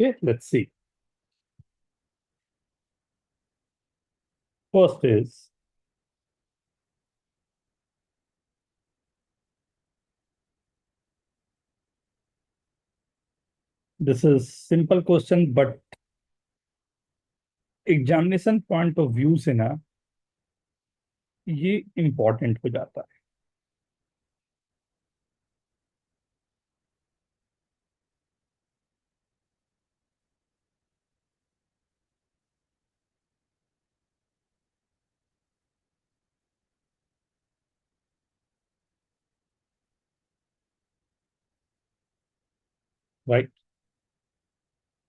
Okay, let's see. First is this is simple question, but examination point of view से ना ये important हो जाता है. Right.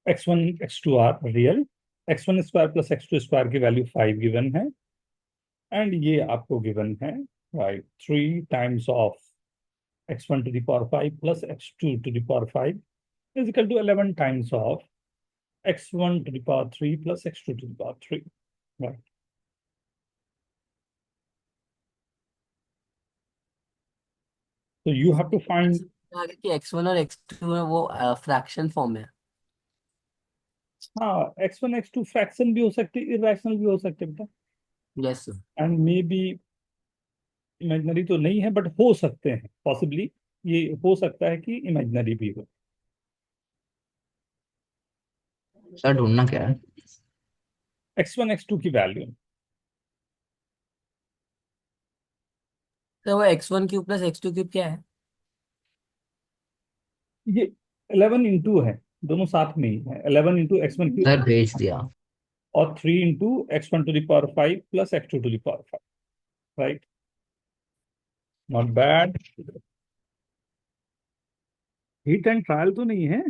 x1 x2 are real. x1 square plus x2 square की value 5 given है. And ये आपको गिवन है. Right. 3 times of x1 to the power 5 plus x2 to the power 5 is equal to 11 times of x1 to the power 3 plus x2 to the power 3. Right. So you have to find. आगे कि x1 और x2 है वो fraction form है. हाँ, x1 x2 fraction भी हो सकते, इरेशनल भी हो सकते बेटा. Yes sir. And may be imaginary तो नहीं है, बट हो सकते हैं पॉसिबली. ये हो सकता है कि इमेजिनरी भी हो. सर ढूंढना क्या है? x1 x2 की वैल्यू. तो वो x1 cube plus x2 cube क्या है? ये 11 इंटू है. दोनों साथ में ही है. 11 इंटू x1 सर क्यूब भेज दिया. और 3 into x1 to the power 5 plus x2 to the power 5. Right. Not bad. Hit and trial तो नहीं है.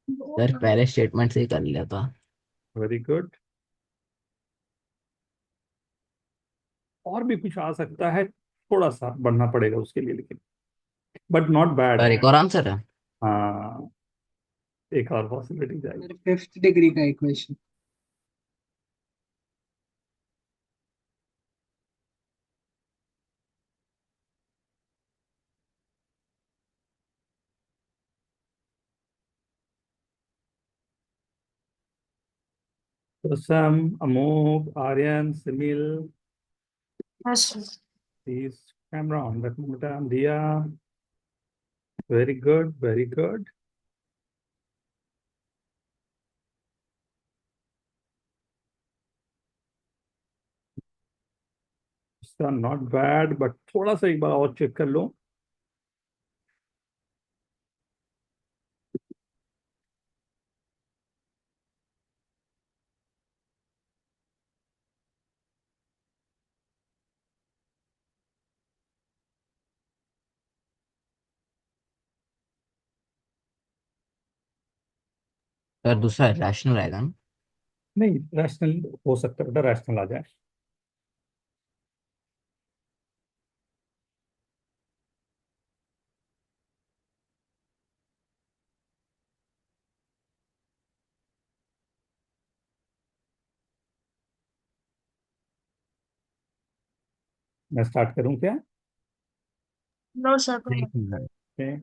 सर पहले स्टेटमेंट से ही कर लिया था. Very good. और भी कुछ आ सकता है, थोड़ा सा बढ़ना पड़ेगा उसके लिए, लेकिन बट नॉट बैड. सर एक और आंसर है. हाँ, एक और पॉसिबिलिटी जाएगी. फिर फिफ्थ डिग्री का इक्वेशन. तो सम, अमोक, Aryan, Simil, please camera on रखना बेटा. Diya. Very good, very good. इसका नॉट बैड, बट थोड़ा सा एक बार और चेक कर लो. सर दूसरा रैशनल आएगा ना? नहीं, रैशनल हो सकता है बेटा, रैशनल आ जाए. मैं स्टार्ट करूं क्या? No sir. नहीं. Okay.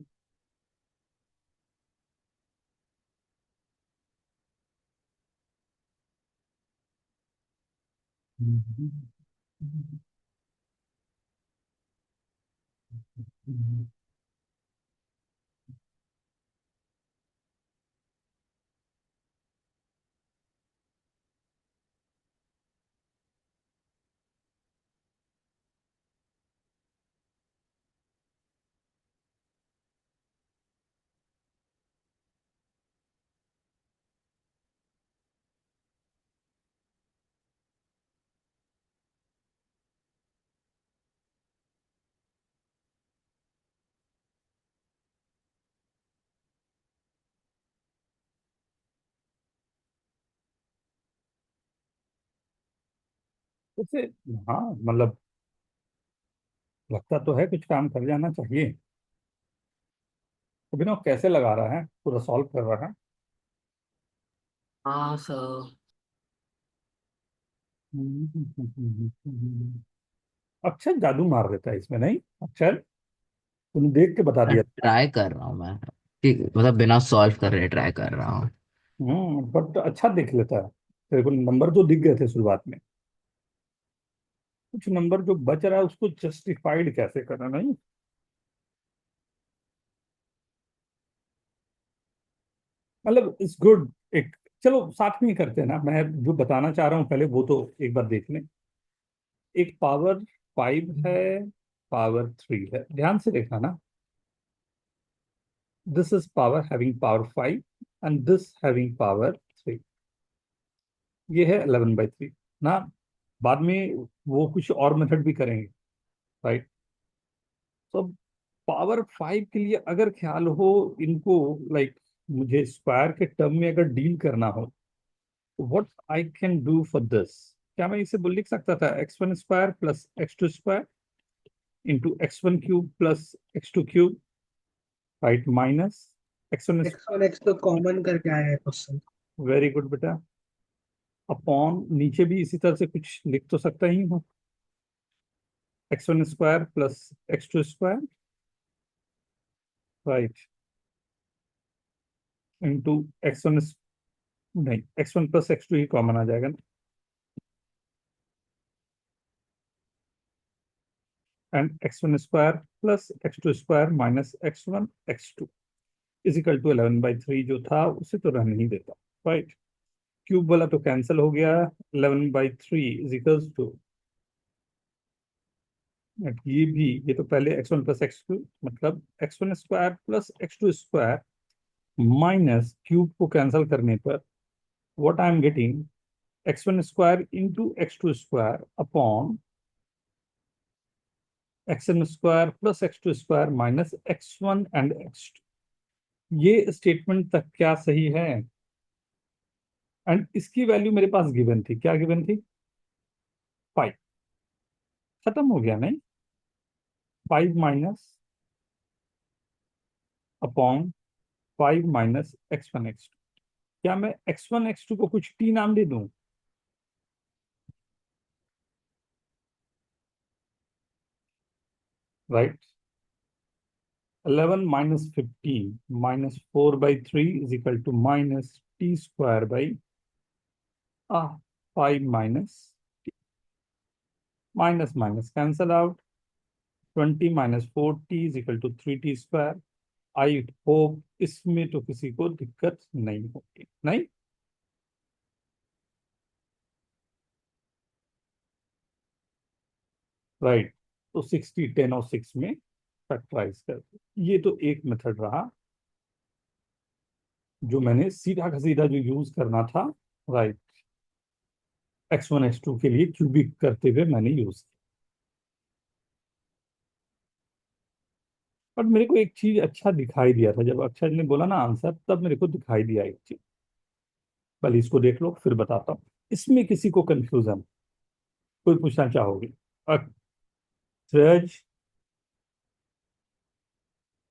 उससे, हाँ मतलब लगता तो है कुछ काम कर जाना चाहिए. अभिनव कैसे लगा रहा है, पूरा सॉल्व कर रहा है. हाँ सर. अच्छा जादू मार देता है इसमें, नहीं? अच्छा, तूने देख के बता सर दिया. ट्राई कर रहा हूँ मैं. कि मतलब बिना सॉल्व कर रहे ट्राई कर रहा हूँ। बट अच्छा देख लेता है। तेरे को नंबर तो दिख गए थे शुरुआत में, कुछ नंबर जो बच रहा है उसको जस्टिफाइड कैसे करना, नहीं? मतलब इट्स गुड। एक, चलो साथ में ही करते हैं ना, मैं जो बताना चाह रहा हूँ पहले वो तो एक बार देख लें। एक पावर 5 है, पावर 3 है, ध्यान से देखना ना। This is power having power 5 and this having power 3। ये है 11/3 ना। बाद में वो कुछ और मेथड भी करेंगे, राइट? तो पावर 5 के लिए अगर ख्याल हो इनको, लाइक मुझे स्क्वायर के टर्म में अगर डील करना हो, what I can do for this. क्या मैं इसे लिख सकता था x1² plus x2² into x1³ plus x2³, right? Minus x1। x1 x तो कॉमन करके आया है क्वेश्चन। वेरी गुड बेटा। अपॉन नीचे भी इसी तरह से कुछ लिख तो सकता ही हूँ, x1² plus x2², right? Into x1, नहीं x1 प्लस x2 ही कॉमन आ जाएगा ना, and x1² plus x2² minus x1 x2 is equal to 11/3 जो था उसे तो रहने ही देता, राइट? क्यूब वाला तो कैंसिल हो गया, 11/3 इजिकल्स टू, ये भी, ये तो पहले x1 प्लस x2 मतलब x1² plus x2² minus cube को कैंसिल करने पर what I am getting, x1² into x2² upon x1² plus x2² minus x1 and x2। ये स्टेटमेंट तक क्या सही है? एंड इसकी वैल्यू मेरे पास गिवन थी, क्या गिवन थी? 5। खत्म हो गया नहीं? 5 minus upon 5 minus x1 x2। क्या मैं x1 x2 को कुछ t नाम दे दूं? Right? 11 minus 15 minus 4/3 is equal to minus t² by 5 minus minus minus cancel out, 20 minus 4t is equal to 3t²। I hope इसमें तो किसी को दिक्कत नहीं होगी, नहीं? राइट? तो 60 10 और 6 में फैक्टराइज कर, ये तो एक मेथड रहा जो मैंने सीधा का सीधा जो यूज करना था, राइट? x1 x2 के लिए क्यूबिक करते हुए मैंने यूज किया। पर मेरे को एक चीज अच्छा दिखाई दिया था, जब अक्षय ने बोला ना आंसर, तब मेरे को दिखाई दिया एक चीज। पहले इसको देख लो फिर बताता हूँ। इसमें किसी को कंफ्यूजन, कोई पूछना चाहोगे? अक्षय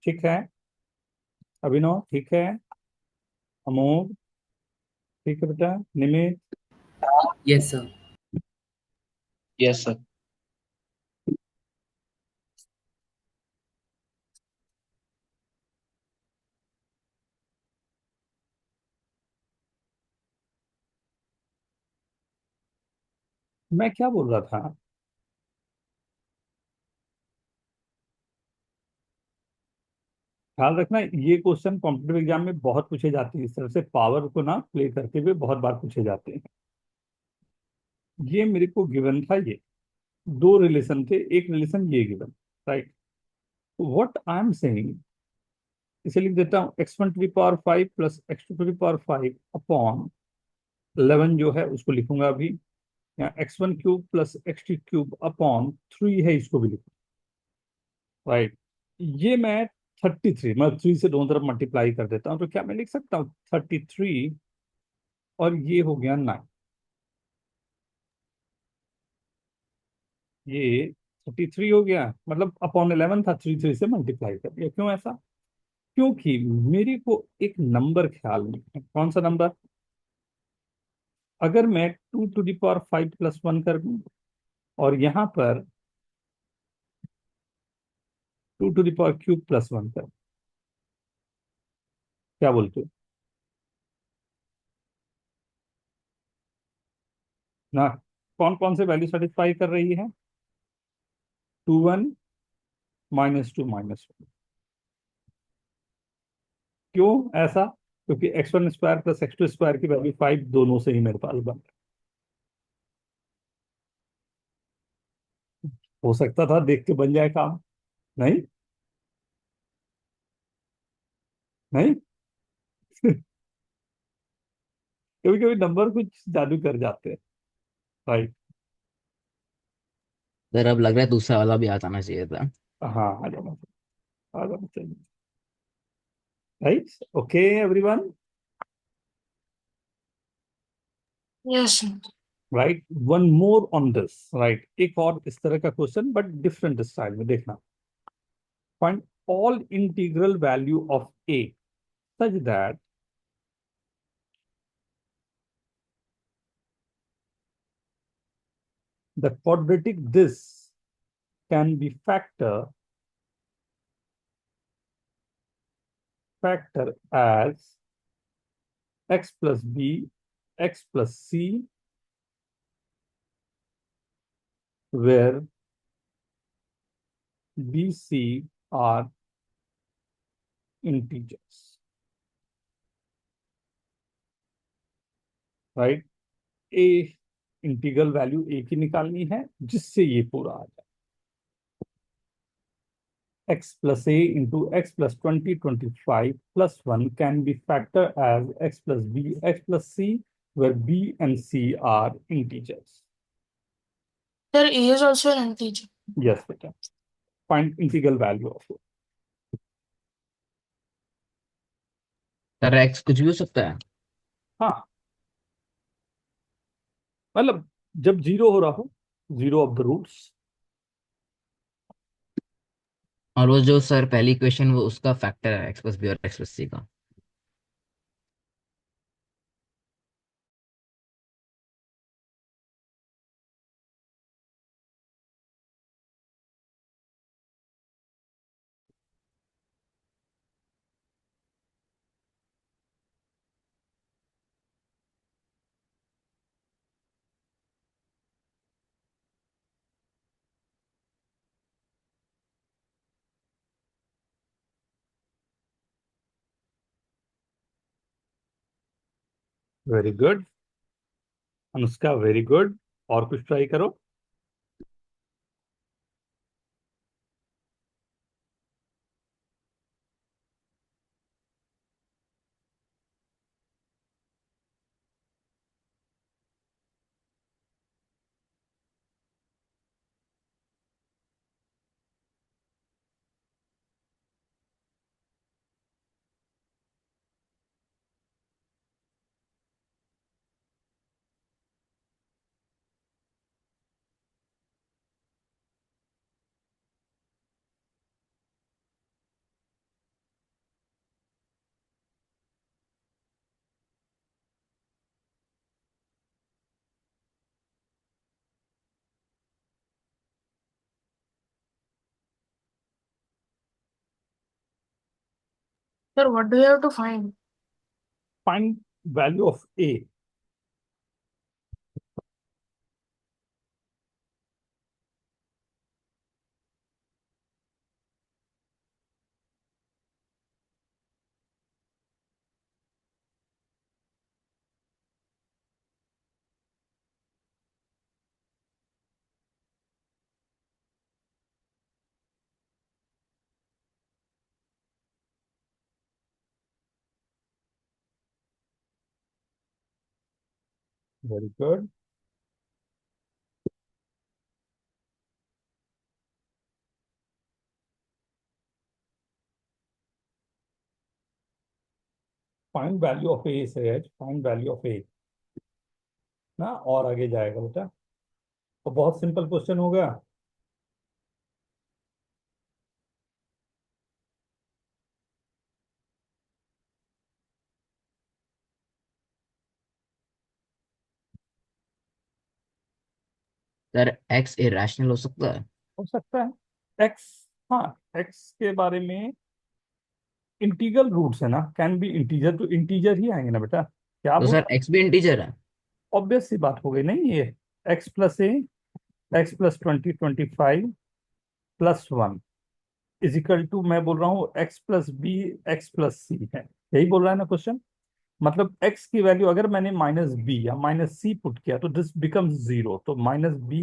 ठीक है, अभिनव ठीक है, अमोघ ठीक है बेटा, निमित, Yes, sir. Yes, sir. मैं क्या बोल रहा था? ख्याल रखना ये क्वेश्चन कॉम्पिटेटिव एग्जाम में बहुत पूछे जाते हैं, इस तरह से पावर को ना प्ले करते हुए बहुत बार पूछे जाते हैं। ये मेरे को गिवन था, ये दो रिलेशन थे, एक रिलेशन ये given, right? What I am saying, इसे लिख देता हूँ x1⁵ प्लस x2⁵ अपॉन 11 जो है उसको लिखूंगा अभी, यहाँ x1³ प्लस x2³ अपॉन 3 है, इसको भी लिखूंगा, राइट? ये मैं 33 मैं 3 से दोनों तरफ मल्टीप्लाई कर देता हूँ, तो क्या मैं लिख सकता हूँ 33 और ये हो गया 9। ये 33 हो गया, मतलब अपॉन 11 था, 3 से मल्टीप्लाई कर दिया। क्यों ऐसा? क्योंकि मेरे को एक नंबर ख्याल में है। कौन सा नंबर? अगर मैं 2⁵ प्लस 1 कर दूं और यहाँ पर 2⁵³ प्लस 1 कर, क्या बोलते हो ना? कौन कौन से वैल्यू सेटिस्फाई कर रही है? 2 1 -2 -1। क्यों ऐसा? क्योंकि x1² + x2² की वैल्यू 5 दोनों से ही मेरे पास बन रहा है। हो सकता था देख के बन जाए काम। नहीं, नहीं। कभी कभी नंबर कुछ जादू कर जाते हैं। राइट। सर अब लग रहा है दूसरा वाला भी आ जाना चाहिए था। हाँ, आ जाना चाहिए। Right. Okay everyone. Yes, sir. Right, one more on this. Right, एक और इस तरह का क्वेश्चन बट डिफरेंट स्टाइल में देखना। Find all integral value of a such that the quadratic this can be factor as x plus b, x plus c, where b, c are integers. Right, a integral value a की निकालनी है जिससे ये पूरा आ जाए। x plus a into x plus 20 25 plus 1 can be factored as x plus b, x plus c, where b and c are integers. Sir, A is also an integer. Yes, बेटा। Find integral value of it. Sir x कुछ भी हो सकता है। हाँ, मतलब जब zero हो रहा हो, जीरो ऑफ द रूट्स। और वो जो सर पहली क्वेश्चन वो उसका फैक्टर है एक्स प्लस बी और एक्स प्लस सी का। Very good Anushka, very good. और कुछ ट्राई करो। Sir, what do you have to find? Find value of a। Very good. Find value of a से फाइंड वैल्यू ऑफ ए ना, और आगे जाएगा बेटा। तो बहुत सिंपल क्वेश्चन होगा। सर एक्स इरेशनल हो सकता है। हो सकता है एक्स। हाँ, एक्स के बारे में इंटीग्रल रूट्स है ना, कैन बी इंटीजर, तो इंटीजर ही आएंगे ना बेटा, क्या तो बोल, सर एक्स भी इंटीजर है। ऑब्वियस सी बात हो गई नहीं ये, x plus a, x plus 20 25 +1 is equal to, मैं बोल रहा हूँ x plus b x plus c है, यही बोल रहा है ना क्वेश्चन। मतलब x की वैल्यू अगर मैंने माइनस बी या माइनस सी पुट किया तो दिस बिकम्स 0, तो minus B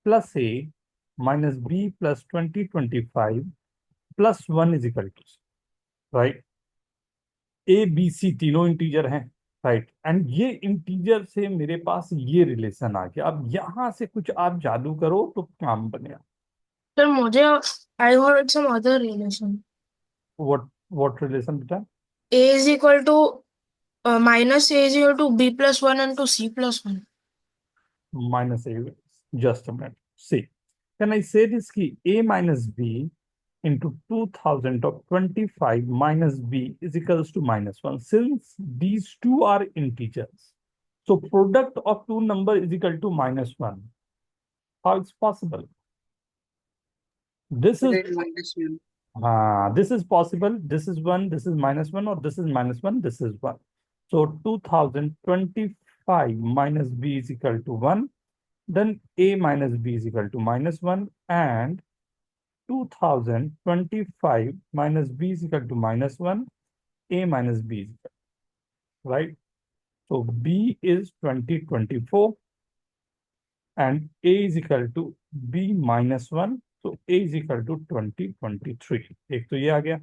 plus A minus B plus 20 25 +1 is equal to, right. A B C तीनों इंटीजर हैं, राइट, एंड ये इंटीजर से मेरे पास ये रिलेशन आ गया। अब यहां से कुछ आप जादू करो तो काम बनेगा। Sir, मुझे I heard some other relation. What relation बेटा? A is equal to minus A is equal to B plus 1 and to C plus 1. Minus A, just a minute, C, can I say this की a minus B into 2025 minus b is equals to -1, since these two are integers, so product of two number is equal to -1. How it's possible? This is -1. this is possible, this is 1, this is -1, or this is -1, this is 1. So 2025 minus b is equal to 1, then a minus b is equal to -1, and 2025 minus b is equal to -1, a minus b is equal, right? So b is 2024 and a is equal to b minus 1, so a is equal to 2023. एक तो ये आ गया।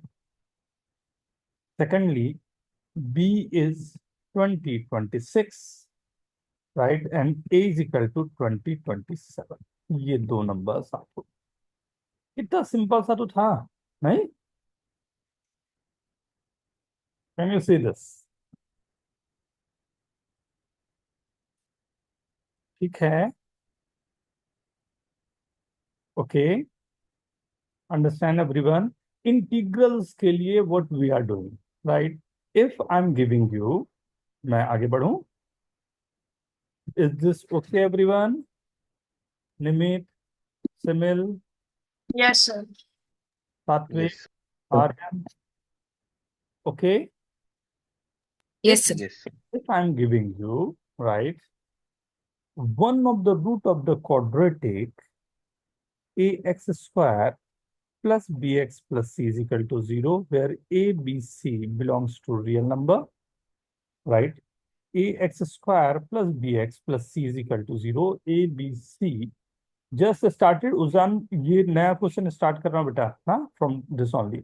Secondly, b is 2026, right, and a is equal to 2027. ये दो numbers आपको, इतना simple सा तो था नहीं? Can you see this? ठीक है, ओके, अंडरस्टैंड एवरीवन। इंटीग्रल्स के लिए what we are doing, right, if I am giving you, मैं आगे बढ़ूं, is this okay everyone? Nimit, Simil, Yes, sir. Satvik, Yes. Aryan, okay. Yes, sir. Yes. If I am giving you, right, one of the root of the quadratic ax square plus bx plus c is equal to 0, where a, b, c belongs to real number, right? ax square plus bx plus c is equal to 0, a, b, c just started, Uzan, ये नया question start कर रहा हूँ बेटा, हाँ, from this only.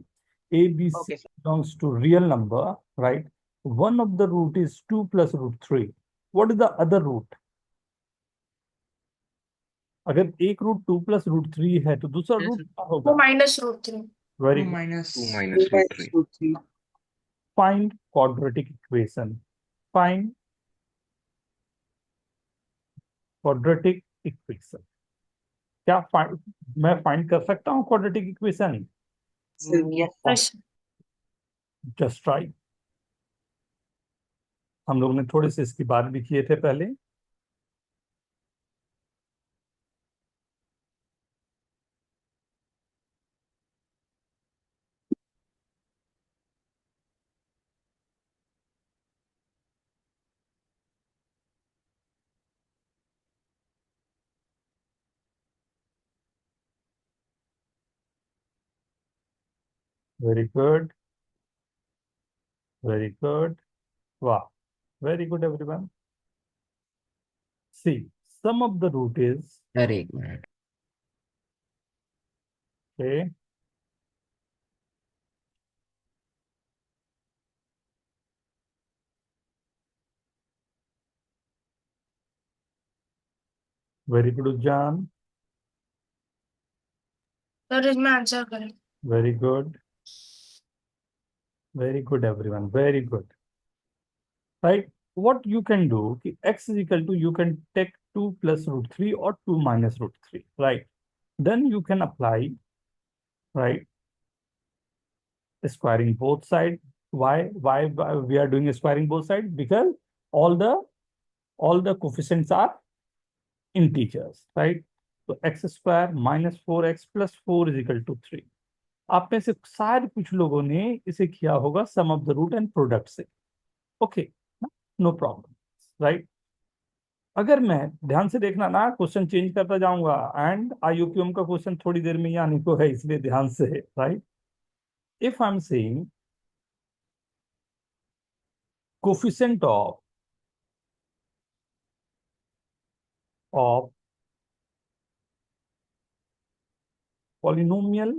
A, B, C Okay, sir. belongs to real number, right? One of the root is 2 plus root 3. What is the other root? अगर एक root 2 plus root 3 है तो दूसरा Yes, रूट sir. क्या होगा? Two minus root 3. Very 2 good. minus 2 minus root 3. root 3. Find quadratic equation, find quadratic equation. क्या find, मैं find कर सकता हूँ quadratic equation? Yes, sir. Yes, sir. Just try. हम लोग ने थोड़े से इसकी बात भी किए थे पहले। वेरी गुड, वेरी गुड, वाह, very good everyone. See, sum of the root is, sir एक मिनट। Okay, very good Ujjan, Sir, is my answer correct? Very good, very good everyone, very good, right? What you can do कि x is equal to, you can take 2 plus root 3 or 2 minus root 3, right? Then you can apply, right, squaring both sides. Why we are doing squaring both sides? Because all the coefficients are integers, right? So x square minus 4x plus 4 is equal to 3. आप में से शायद कुछ लोगों ने इसे किया होगा sum of the root and product से। Okay, no problem, right. अगर मैं ध्यान से देखना ना, क्वेश्चन चेंज करता जाऊंगा, एंड IUQM का क्वेश्चन थोड़ी देर में ही आने को है, इसलिए ध्यान से, right. If I am saying coefficient of polynomial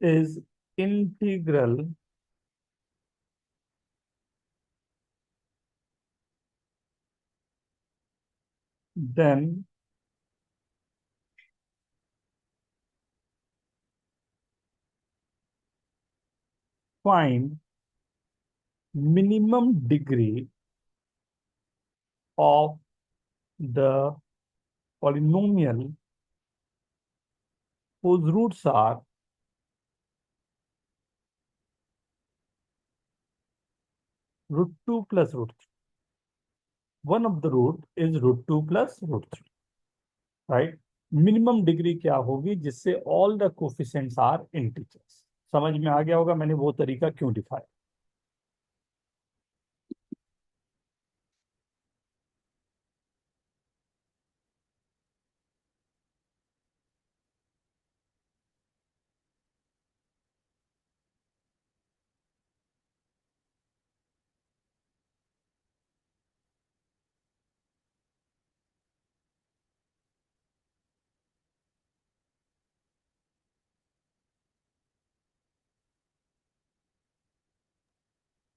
is integral then find minimum degree of the polynomial whose roots are √2 plus √3. One of the root is √2 plus √3, right? Minimum degree क्या होगी जिससे all the coefficients are integers. समझ में आ गया होगा मैंने वो तरीका क्यों दिखाया।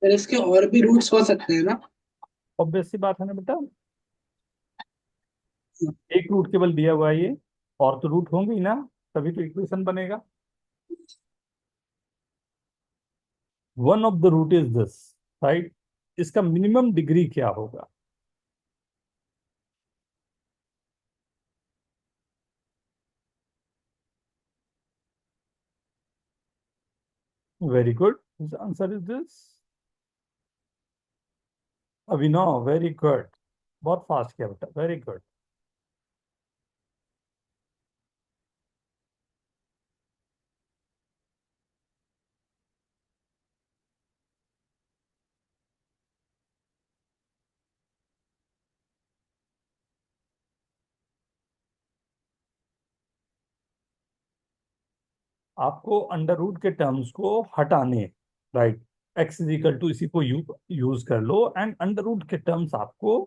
फिर इसके और भी रूट्स हो सकते हैं ना? ऑब्वियस सी बात है ना बेटा, एक रूट केवल दिया हुआ है ये, और तो रूट होंगे ही ना, तभी तो इक्वेशन बनेगा। One of the root is this, right. इसका मिनिमम डिग्री क्या होगा? Very good, answer is this. Abhinav, very good, बहुत फास्ट किया बेटा, वेरी गुड। आपको अंडर रूट के टर्म्स को हटाने, right. X is equal to इसी को यूज कर लो, एंड अंडर रूट के टर्म्स आपको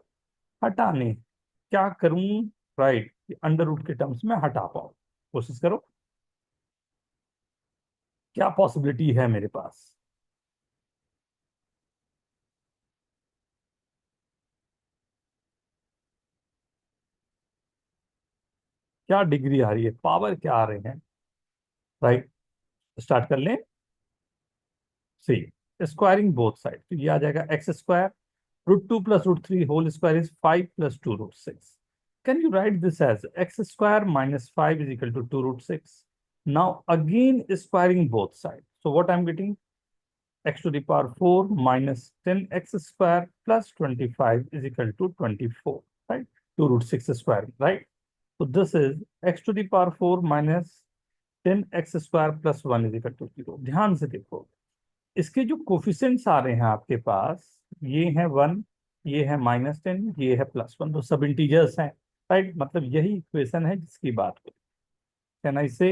हटाने। क्या करूं, राइट, अंडर रूट के टर्म्स में हटा पाओ, कोशिश करो। क्या पॉसिबिलिटी है मेरे पास? क्या डिग्री आ रही है, पावर क्या आ रहे हैं, राइट। स्टार्ट कर लें। सी, स्क्वायरिंग बोथ साइड, तो ये आ जाएगा x² √2 plus √3 whole square is 5 plus 2 √6. Can you write this as x² minus 5 is equal to 2 √6? Now again squaring both sides. So what I'm getting? X to the power 4 minus 10x² plus 25 is equal to 24, right? 2 √6 square, right? So this is x to the power 4 minus 10x² plus 1 is equal to 0. ध्यान से देखो, इसके जो coefficients आ रहे हैं आपके पास, ये है 1, ये है -10, ये है +1, तो सब इंटीजर्स हैं, राइट। मतलब यही इक्वेशन है जिसकी बात करें। कैन आई से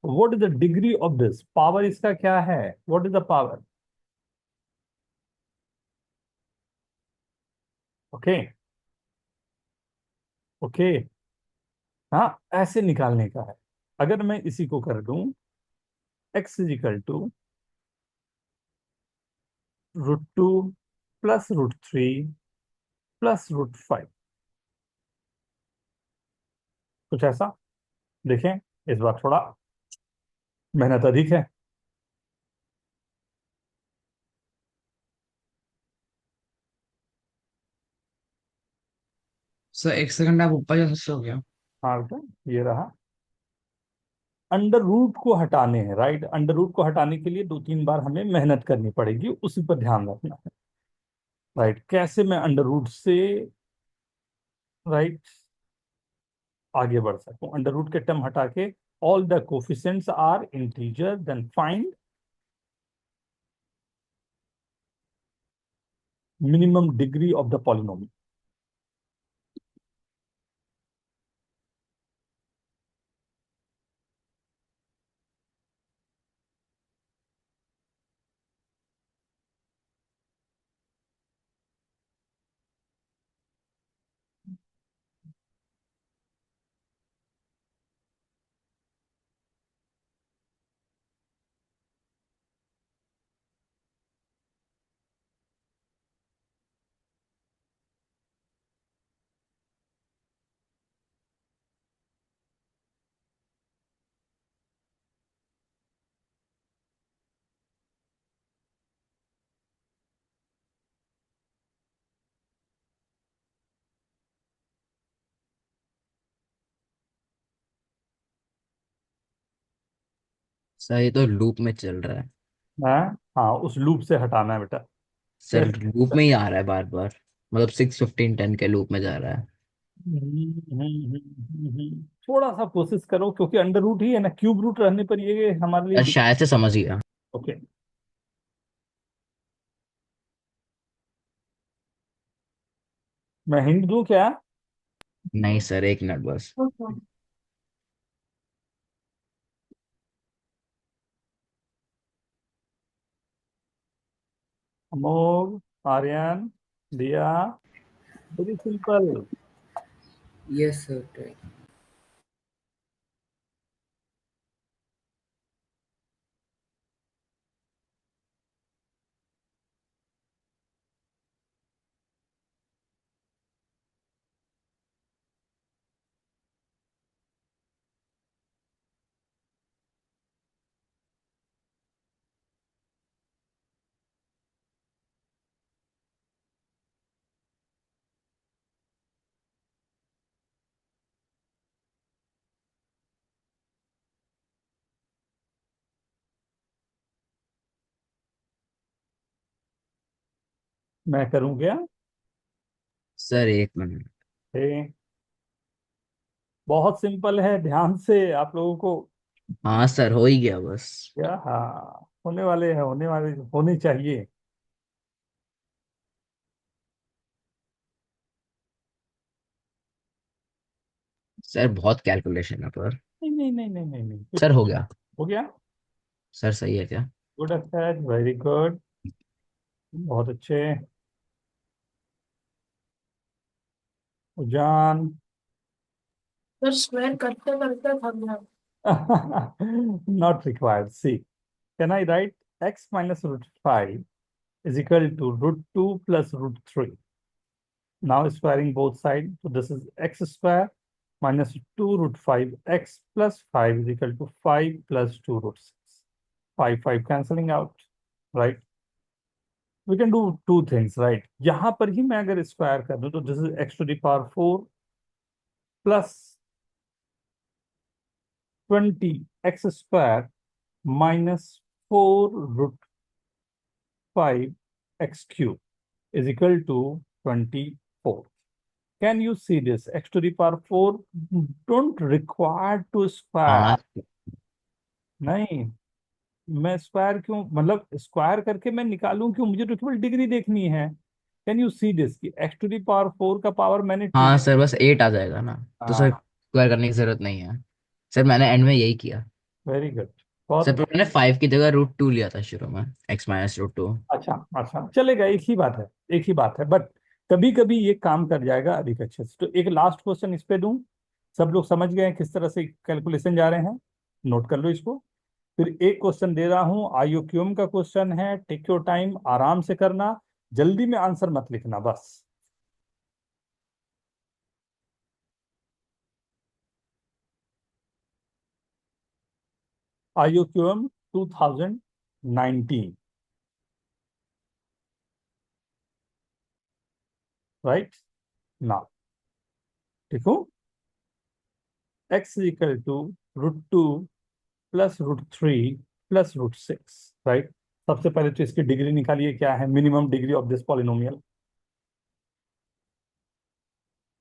what is the degree of this? Power इसका क्या है? What is the power? Okay, okay, हाँ, ऐसे निकालने का है। अगर मैं इसी को कर दूं x is equal to √2 plus √3 plus √5, कुछ ऐसा। देखें, इस बार थोड़ा मेहनत अधिक है। सर एक सेकंड आप ऊपर जा सकते हो क्या? हाँ बेटा, ये रहा। अंडर रूट को हटाने हैं, राइट। अंडर रूट को हटाने के लिए 2-3 बार हमें मेहनत करनी पड़ेगी, उसी पर ध्यान रखना है, राइट। कैसे मैं अंडर रूट से, राइट, आगे बढ़ सकूं। अंडर रूट के टर्म हटा के all the coefficients are integer, then find minimum degree of the polynomial. Sir ये तो लूप में चल रहा है। हाँ हाँ, उस लूप से हटाना है बेटा। सर कैसे? लूप में ही आ रहा है बार बार, मतलब 6 15 10 के लूप में जा रहा है। थोड़ा सा कोशिश करो, क्योंकि अंडर रूट ही है ना, क्यूब रूट रहने पर ये हमारे लिए शायद से समझ गया। ओके। मैं हिंट दूं क्या? नहीं सर, 1 मिनट बस। अमोल, आर्यन, दिया, very simple. Yes, sir. Right. मैं करूं क्या? Sir 1 minute. ए, बहुत सिंपल है, ध्यान से आप लोगों को। हाँ सर, हो ही गया बस। क्या? हाँ, होने वाले हैं, होने वाले, होने चाहिए। सर बहुत कैलकुलेशन है पर। नहीं नहीं नहीं नहीं नहीं नहीं, सर हो गया। हो गया। सर सही है क्या? गुड अफेयर, वेरी गुड, बहुत अच्छे। उजान। सर स्क्वायर करते करते थक गया। Not required. See, can I write x minus root 5 is equal to root 2 plus root 3? Now squaring both sides. So this is x square minus 2 root 5 x plus 5 is equal to 5 plus 2 root 6. 5 cancelling out, right? We can do two things, right? यहाँ पर ही मैं अगर square कर दूं तो this is x to the power 4 plus 20 x square minus 4 root 5 x cube is equal to 24. Can you see this? X to the power 4 don't require to square. हाँ नहीं, मैं स्क्वायर क्यों, मतलब स्क्वायर करके मैं निकालूं क्यों? मुझे तो केवल डिग्री देखनी है। कैन यू सी दिस कि x टू द पावर 4 का पावर मैंने 2। हाँ सर, बस 8 आ जाएगा ना। तो सर हाँ, स्क्वायर करने की जरूरत नहीं है। सर मैंने एंड में यही किया। वेरी गुड, सर बहुत पर मैंने 5 की जगह √2 लिया था शुरू में, x माइनस √2। अच्छा। अच्छा, चलेगा, एक ही बात है, एक ही बात है, बट कभी कभी ये काम कर जाएगा अधिक अच्छे से। तो एक लास्ट क्वेश्चन इस पे दूं। सब लोग समझ गए हैं किस तरह से कैलकुलेशन जा रहे हैं? नोट कर लो इसको। फिर एक क्वेश्चन दे रहा हूं, आईओक्यूएम का क्वेश्चन है, टेक योर टाइम, आराम से करना, जल्दी में आंसर मत लिखना बस। IOQM 2019, right now. ठीक हो? x is equal to √2 plus √3 plus √6, right. सबसे पहले तो इसकी डिग्री निकालिए, क्या है minimum degree of this polynomial?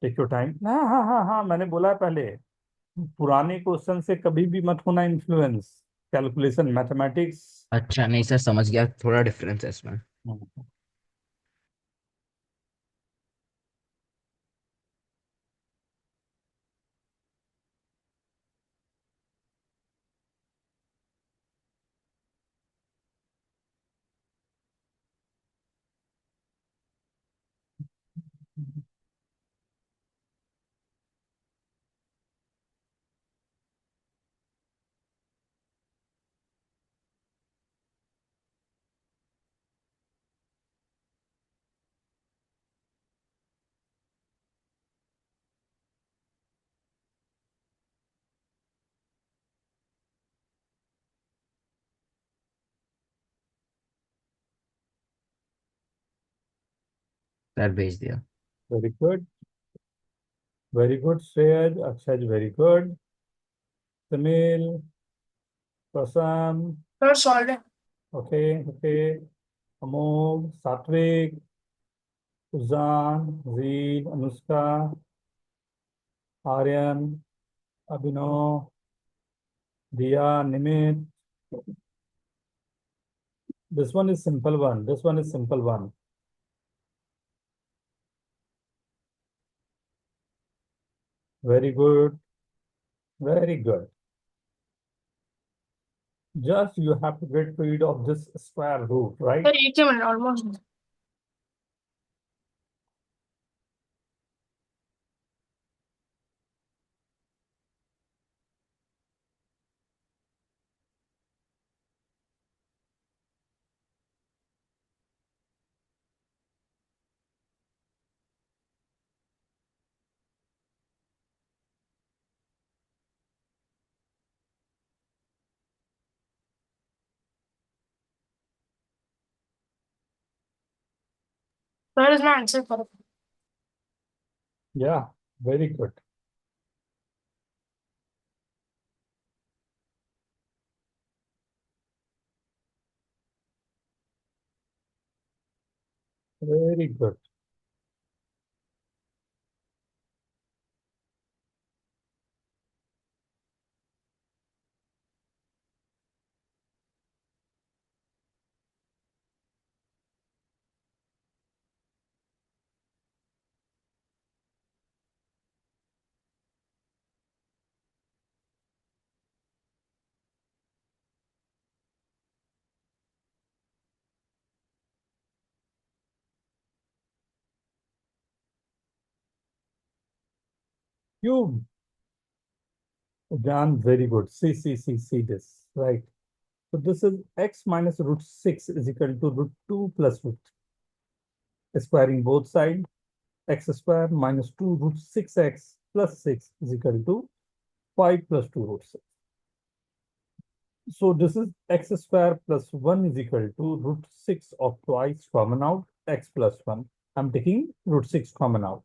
Take your time. हाँ हाँ हाँ हाँ, मैंने बोला है पहले, पुराने क्वेश्चन से कभी भी मत होना इन्फ्लुएंस, कैलकुलेशन मैथमेटिक्स। अच्छा नहीं सर, समझ गया, थोड़ा डिफरेंस है इसमें। सर भेज दिया। Very good, very good Shreyas, Akshay very good, Sunil, Prashant, sir solve है। Okay okay, Amogh, Satvik, Ujan, Jeet, Anushka, Aryan, Abhinav, Diya, Nimit. This one is simple one. This one is simple one. Very good. Very good. Just you have to get rid of this square root, right? Sir एक ही minute almost. Sir इसमें answer करो। Yeah, very good. Very good. Cube. Jan, very good. See this, right? So this is x minus root 6 is equal to root 2 plus root. Squaring both sides, x square minus 2 root 6x plus 6 is equal to 5 plus 2 root 6. So this is x square plus 1 is equal to root 6 of twice common out, x plus 1. I'm taking root 6 common out.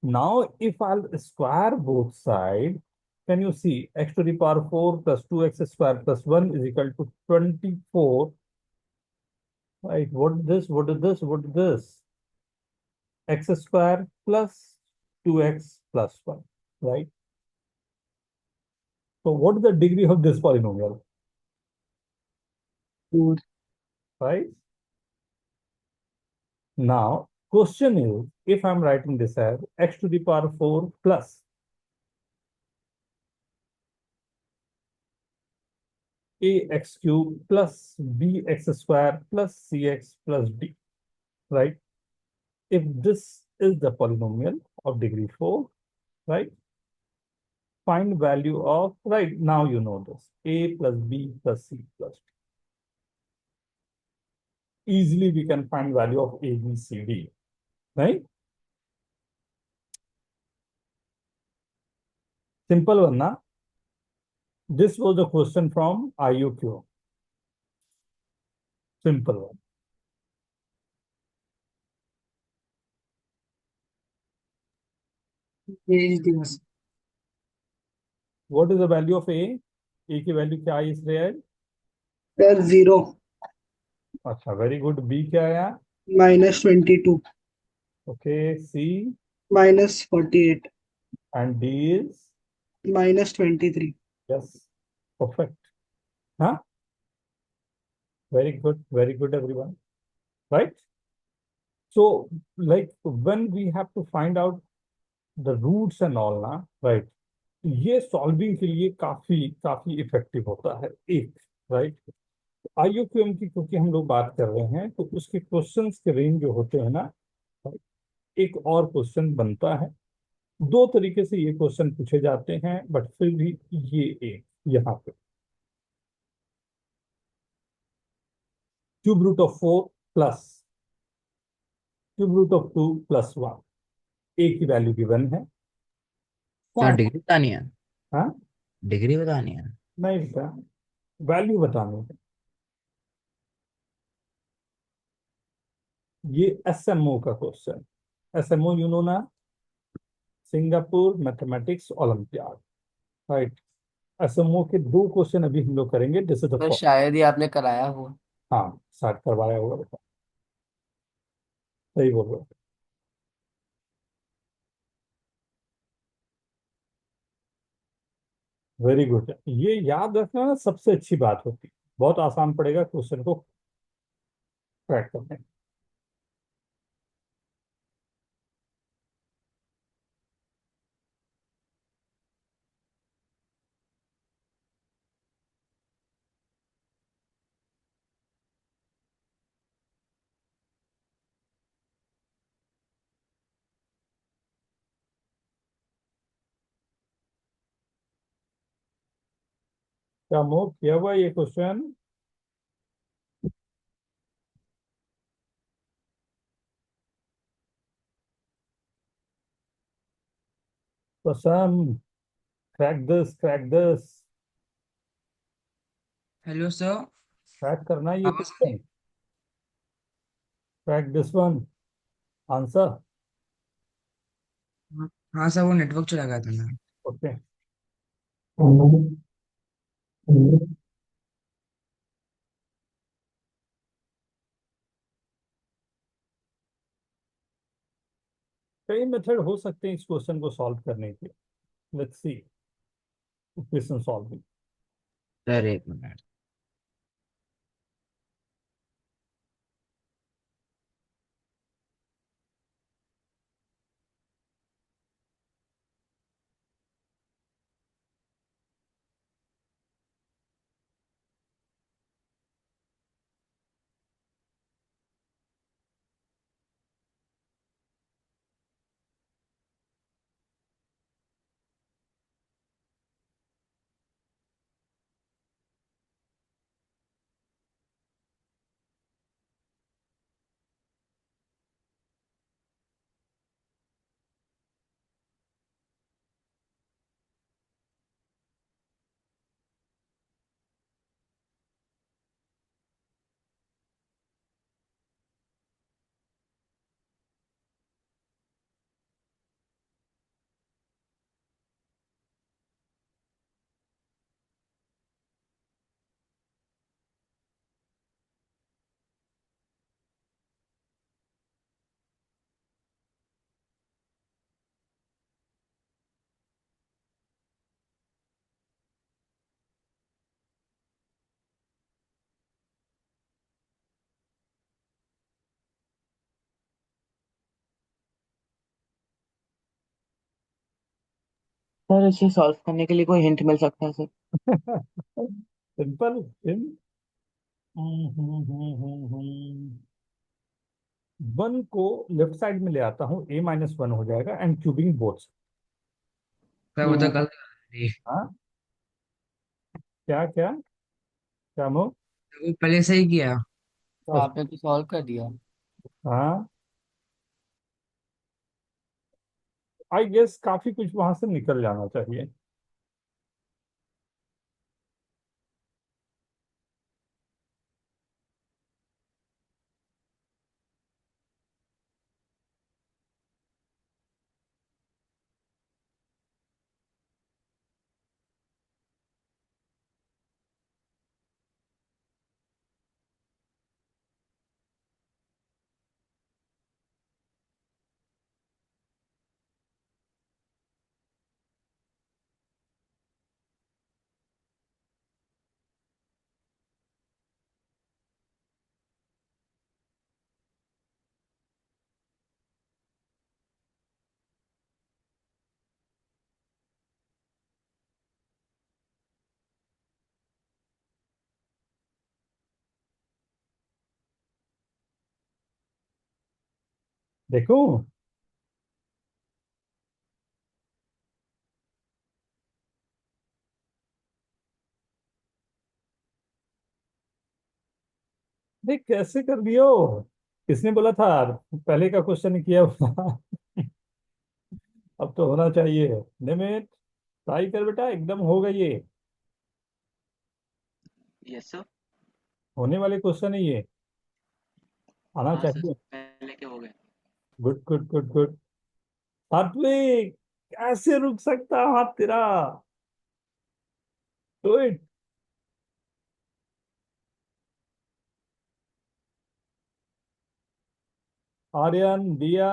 Now, if I'll square both sides, can you see x to the power 4 plus 2x square plus 1 is equal to 24. Right? What is this? What is this? What is this? X square plus 2x plus 1. Right? So what is the degree of this polynomial? 2. Right? Now, question is, if I'm writing this as x to the power 4 plus ax cube plus bx square plus cx plus d, right? If this is the polynomial of degree 4, right? Find value of, right, now you know this, a plus b plus c plus d. Easily we can find value of a, b, c, d, right? Simple one, na? This was a question from IUQ. Simple one. भेज दिया What is the value of a? A की value क्या आई इस rare? Sir 0 अच्छा, very good. B क्या आया? -22 okay, C -48. and D is -23. yes, perfect. Huh? Very good, everyone. Right? So, like when we have to find out the roots and all ना, right? ये solving के लिए काफी काफी effective होता है एक, राइट? आईयूक्यूएम की क्योंकि हम लोग बात कर रहे हैं तो उसके क्वेश्चंस के रेंज जो होते हैं ना, एक और क्वेश्चन बनता है। दो तरीके से ये क्वेश्चन पूछे जाते हैं, बट फिर भी ये एक यहाँ पे cube root of 4 plus cube root of 2 plus 1, A की वैल्यू गिवन है। सर डिग्री बतानी है, हाँ, डिग्री बतानी है। नहीं बेटा, वैल्यू बतानी है। ये एसएमओ का क्वेश्चन, एसएमओ यू नो ना, Singapore mathematics olympiad, right? SMO के दो क्वेश्चन अभी हम लोग करेंगे। दिस इज द पर शायद ही आपने कराया हो। हाँ, स्टार्ट करवाया होगा बेटा, सही बोल रहे हो। वेरी गुड, ये याद रखना ना सबसे अच्छी बात होती है, बहुत आसान पड़ेगा क्वेश्चन को क्रैक करने में। क्या मूव किया हुआ ये question? Question, crack this, hello sir. Crack करना है ये आवाज आ रही question, crack this one, answer. है? हाँ सर, वो नेटवर्क चला गया था मेरा। ओके, कई मेथड हो सकते हैं इस क्वेश्चन को सॉल्व करने के। Let's see question solving. Sir एक मिनट। सर इसे सॉल्व करने के लिए कोई हिंट मिल सकता है सर? सिंपल इन, वन को लेफ्ट साइड में ले आता हूँ, ए माइनस वन हो जाएगा एंड क्यूबिंग बोथ। सर वो तो गलत है। हाँ, क्या क्या क्या नो? वो पहले से ही किया। तो आपने तो सॉल्व कर दिया। हाँ, आई गेस काफी कुछ वहां से निकल जाना चाहिए। देखूं? देख कैसे कर दियो। किसने बोला था? पहले का क्वेश्चन किया हुआ। अब तो होना चाहिए। निमित ट्राई कर बेटा, एकदम होगा ये। Yes sir. होने वाले क्वेश्चन है ये, आना हाँ सर, चाहिए। पहले के हो गए। Good good good good. सात्विक, कैसे रुक सकता हाथ तेरा? गुड। आर्यन, दिया,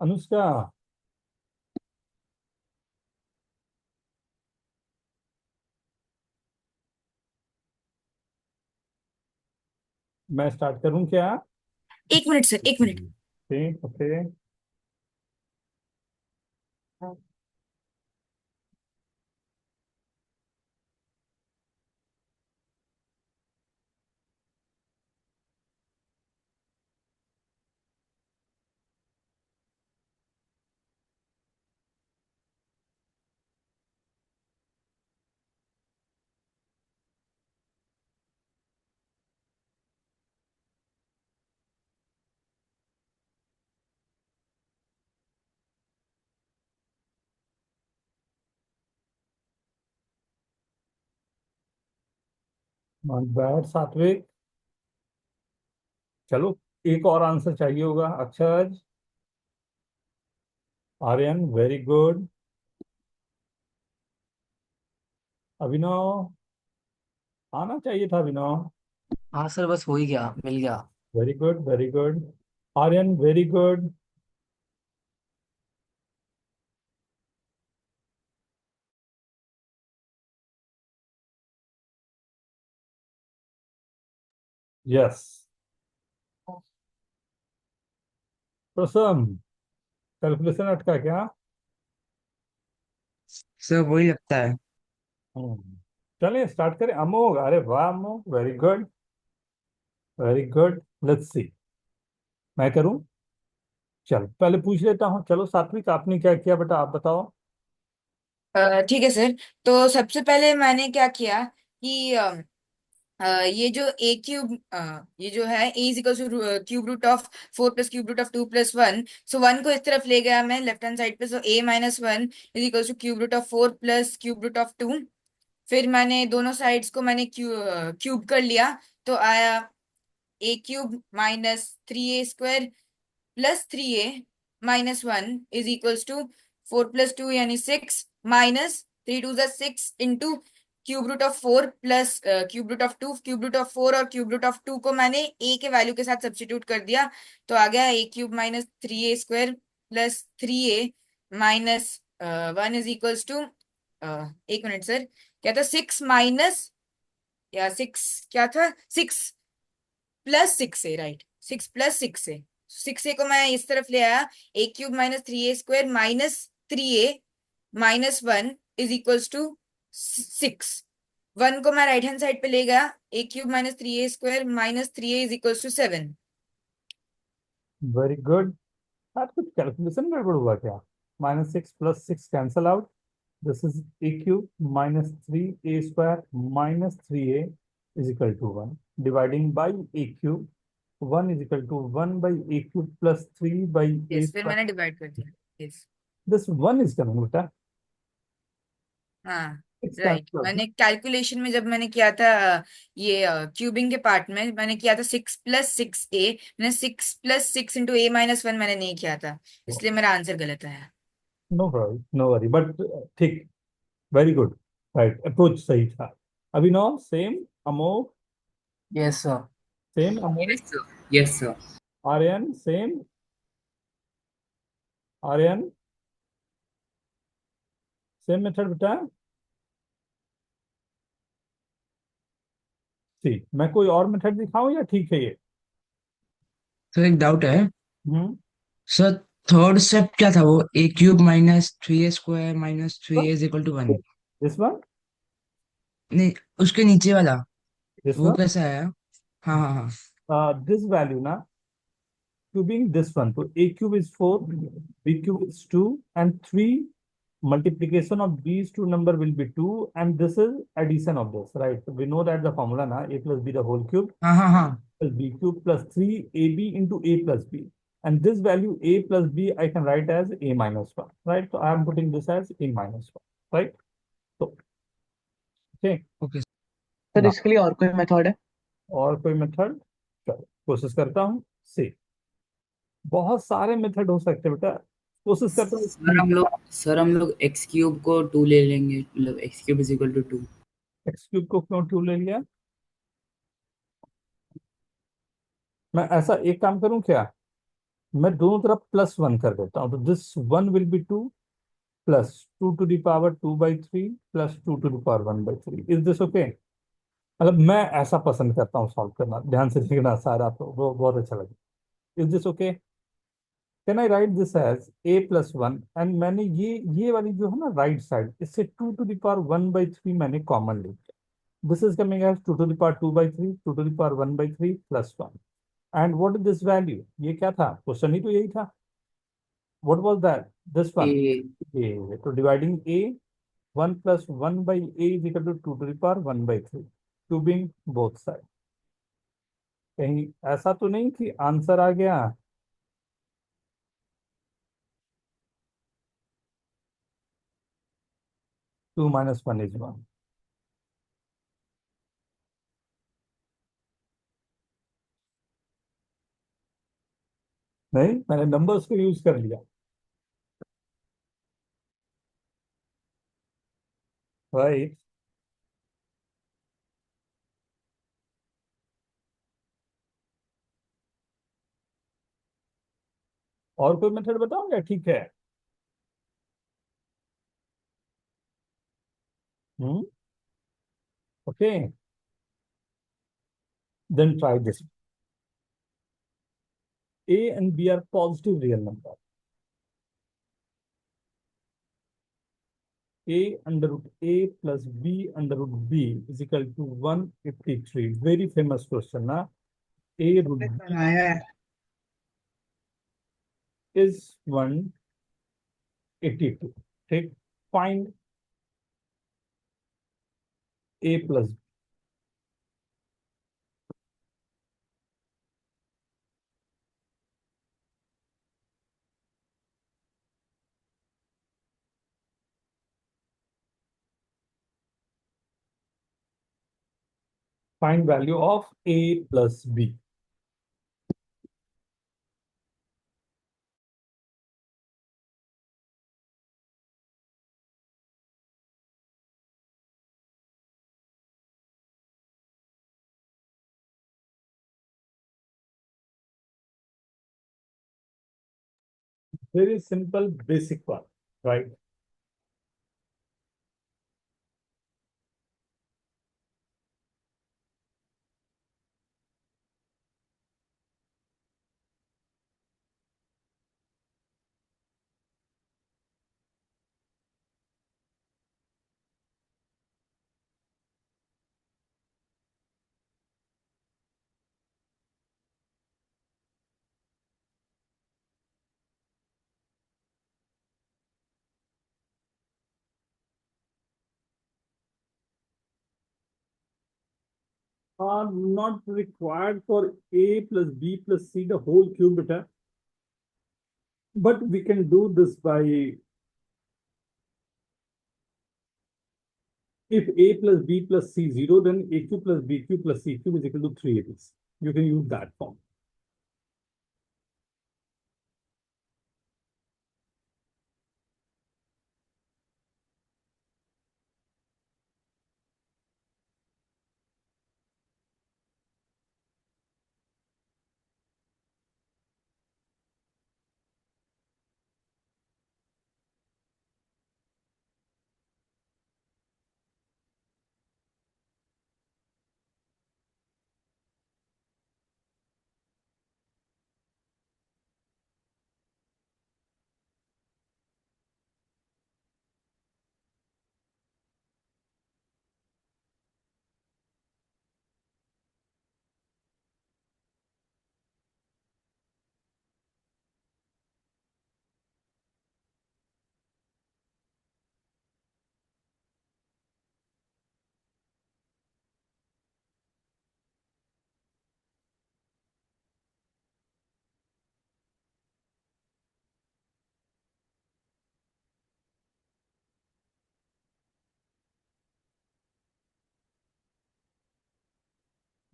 अनुष्का। मैं स्टार्ट करूं क्या? एक मिनट सर, एक मिनट। ठीक, ओके। Not bad Satvik. चलो, एक और आंसर चाहिए होगा। Akshay, Aryan, very good. अभिनव, आना चाहिए था अभिनव। हाँ सर, बस हो ही गया, मिल गया। Very good very good. Aryan, very good. Yes. प्रसम, कैलकुलेशन अटका क्या? सर वही लगता है। चलिए स्टार्ट करें। अमोघ, अरे वाह Amogh, very good very good. Let's see, मैं करूं? चल पहले पूछ लेता हूँ। चलो सात्विक, आपने क्या किया बेटा, आप बताओ। ठीक है सर। तो सबसे पहले मैंने क्या किया कि ये जो ए क्यूब, ये जो है a is equal to cube root of 4 plus cube root of 2 plus 1। So 1 को इस तरफ ले गया मैं लेफ्ट हैंड साइड पे। So a minus 1 is equal to cube root of 4 plus cube root of 2। फिर मैंने दोनों साइड्स को मैंने क्यूब कर लिया। तो आया a cube minus 3a² plus 3a minus 1 is equals to 4 plus 2 यानी 6 माइनस 3 टू ज़ा 6 into cube root of 4 plus cube root of 2। Cube root of 4 और क्यूब रूट ऑफ 2 को मैंने a के वैल्यू के साथ सब्स्टिट्यूट कर दिया। तो आ गया a cube minus 3a² plus 3a minus 1 is equals to, एक मिनट सर, क्या था? 6 माइनस, या 6 क्या था? 6 प्लस 6 है, राइट। 6 प्लस 6 है। 6a को मैं इस तरफ ले आया। A cube minus 3a² minus 3a minus 1 is equals to 6। 1 को मैं राइट हैंड साइड पे ले गया। A cube minus 3a² minus 3a is equals to 7। Very good. आज कुछ कैलकुलेशन गड़बड़ हुआ क्या? -6 + 6 cancel out. This is a cube minus 3a² minus 3a is equal to 1 dividing by a cube. 1 is equal to 1 by a cube plus 3 by a yes, फिर square. मैंने divide कर दिया। Yes. This 1 is coming बेटा। हाँ, 6 right. Cancel out. मैंने calculation में जब मैंने किया था, ये क्यूबिंग के पार्ट में मैंने किया था 6 प्लस 6a। मैंने 6 प्लस 6 इंटू a माइनस 1 मैंने नहीं किया था, इसलिए मेरा आंसर गलत आया। No problem, no worry, but ठीक, वेरी गुड, राइट, अप्रोच सही था। Abhinav same, Amogh yes sir. Same, Amogh, yes sir. Yes sir. Aryan same, Aryan same method बेटा। ठीक, मैं कोई और मेथड दिखाऊं या ठीक है ये? सर एक डाउट है। हम्म। सर थर्ड स्टेप क्या था? वो a cube minus 3a² minus 3a is equal to 1। This one, नहीं, उसके नीचे वाला दिस वो वन। कैसा आया? हाँ हाँ हाँ। this value na cubing this one. So a cube is 4, b cube is 2, and 3 multiplication of these two number will be 2, and this is addition of this, right? So we know that the formula na a plus b the whole cube हाँ plus b cube plus 3ab into a plus b. And this value a plus b I can write as a minus 1, right? So I am putting this as a minus 1, right? So, okay. Okay sir ना इसके लिए और कोई method है? और कोई method? चलो कोशिश करता हूँ से। बहुत सारे मेथड हो सकते हैं बेटा, कोशिश करता हूँ। सर हम लोग एक्स क्यूब को 2 ले लेंगे, मतलब x cube is equal to 2। X cube को क्यों 2 ले लिया? मैं ऐसा एक काम करूं क्या, मैं दोनों तरफ +1 कर देता हूं, तो this 1 will be 2 plus 2 to the power 2/3 plus 2 to the power 1/3। Is this okay? मतलब मैं ऐसा पसंद करता हूँ सॉल्व करना, ध्यान से देखना सारा, तो वो बहुत अच्छा लगे। Is this okay? Can I write this as a+1, and मैंने ये वाली जो है ना राइट साइड, इससे 2 टू द पावर 1/3 मैंने कॉमन ले लिया। This is coming as 2 to the power 2/3 2 to the power 1/3 plus 1। And what is this value? ये क्या था? क्वेश्चन ही तो यही था। What was that? This one. A A. So dividing A, 1 plus 1 by A is equal to 2 to the power 1/3. Cubing both sides. कहीं ऐसा तो नहीं कि आंसर आ गया? Two minus one is one. नहीं, मैंने नंबर्स को यूज कर लिया, राइट? और कोई मेथड बताऊंगा? ठीक है। Okay, then try this. A and B are positive real number. A under root A plus B under root B is equal to 153. Very famous question, na? A root B आया है। is 182. Take find A plus B. Find value of A plus B. Very simple, basic one, right? Are not required for A plus B plus C the whole cube, beta. But we can do this by, if A plus B plus C 0, then A cube plus B cube plus C cube is equal to 3ABC. You can use that form.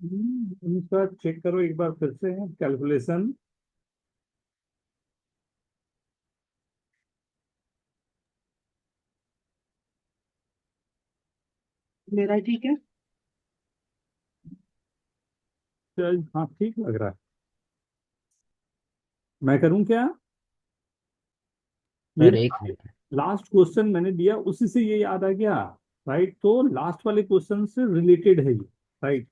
इसका check करो एक बार फिर से calculation. मेरा ठीक है। हाँ ठीक लग रहा है। मैं करूं क्या? ये सर एक मिनट। लास्ट क्वेश्चन मैंने दिया उसी से ये याद आ गया। राइट, तो लास्ट वाले क्वेश्चन से रिलेटेड है ये। राइट,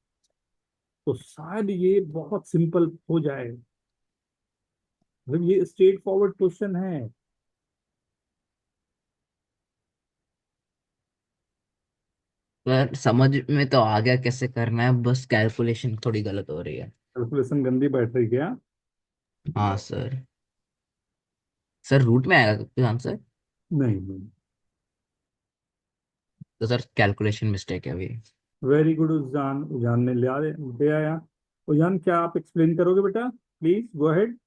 तो शायद ये बहुत सिंपल हो जाए। मतलब ये स्ट्रेट फॉरवर्ड क्वेश्चन है। सर समझ में तो आ गया कैसे करना है, बस कैलकुलेशन थोड़ी गलत हो रही है। कैलकुलेशन गंदी बैठ रही क्या? हाँ सर। सर रूट में आएगा कुछ आंसर? नहीं नहीं। तो सर कैलकुलेशन मिस्टेक है अभी। वेरी गुड उजान। उजान ने ले आया। उजान, क्या आप एक्सप्लेन करोगे बेटा? Please go ahead.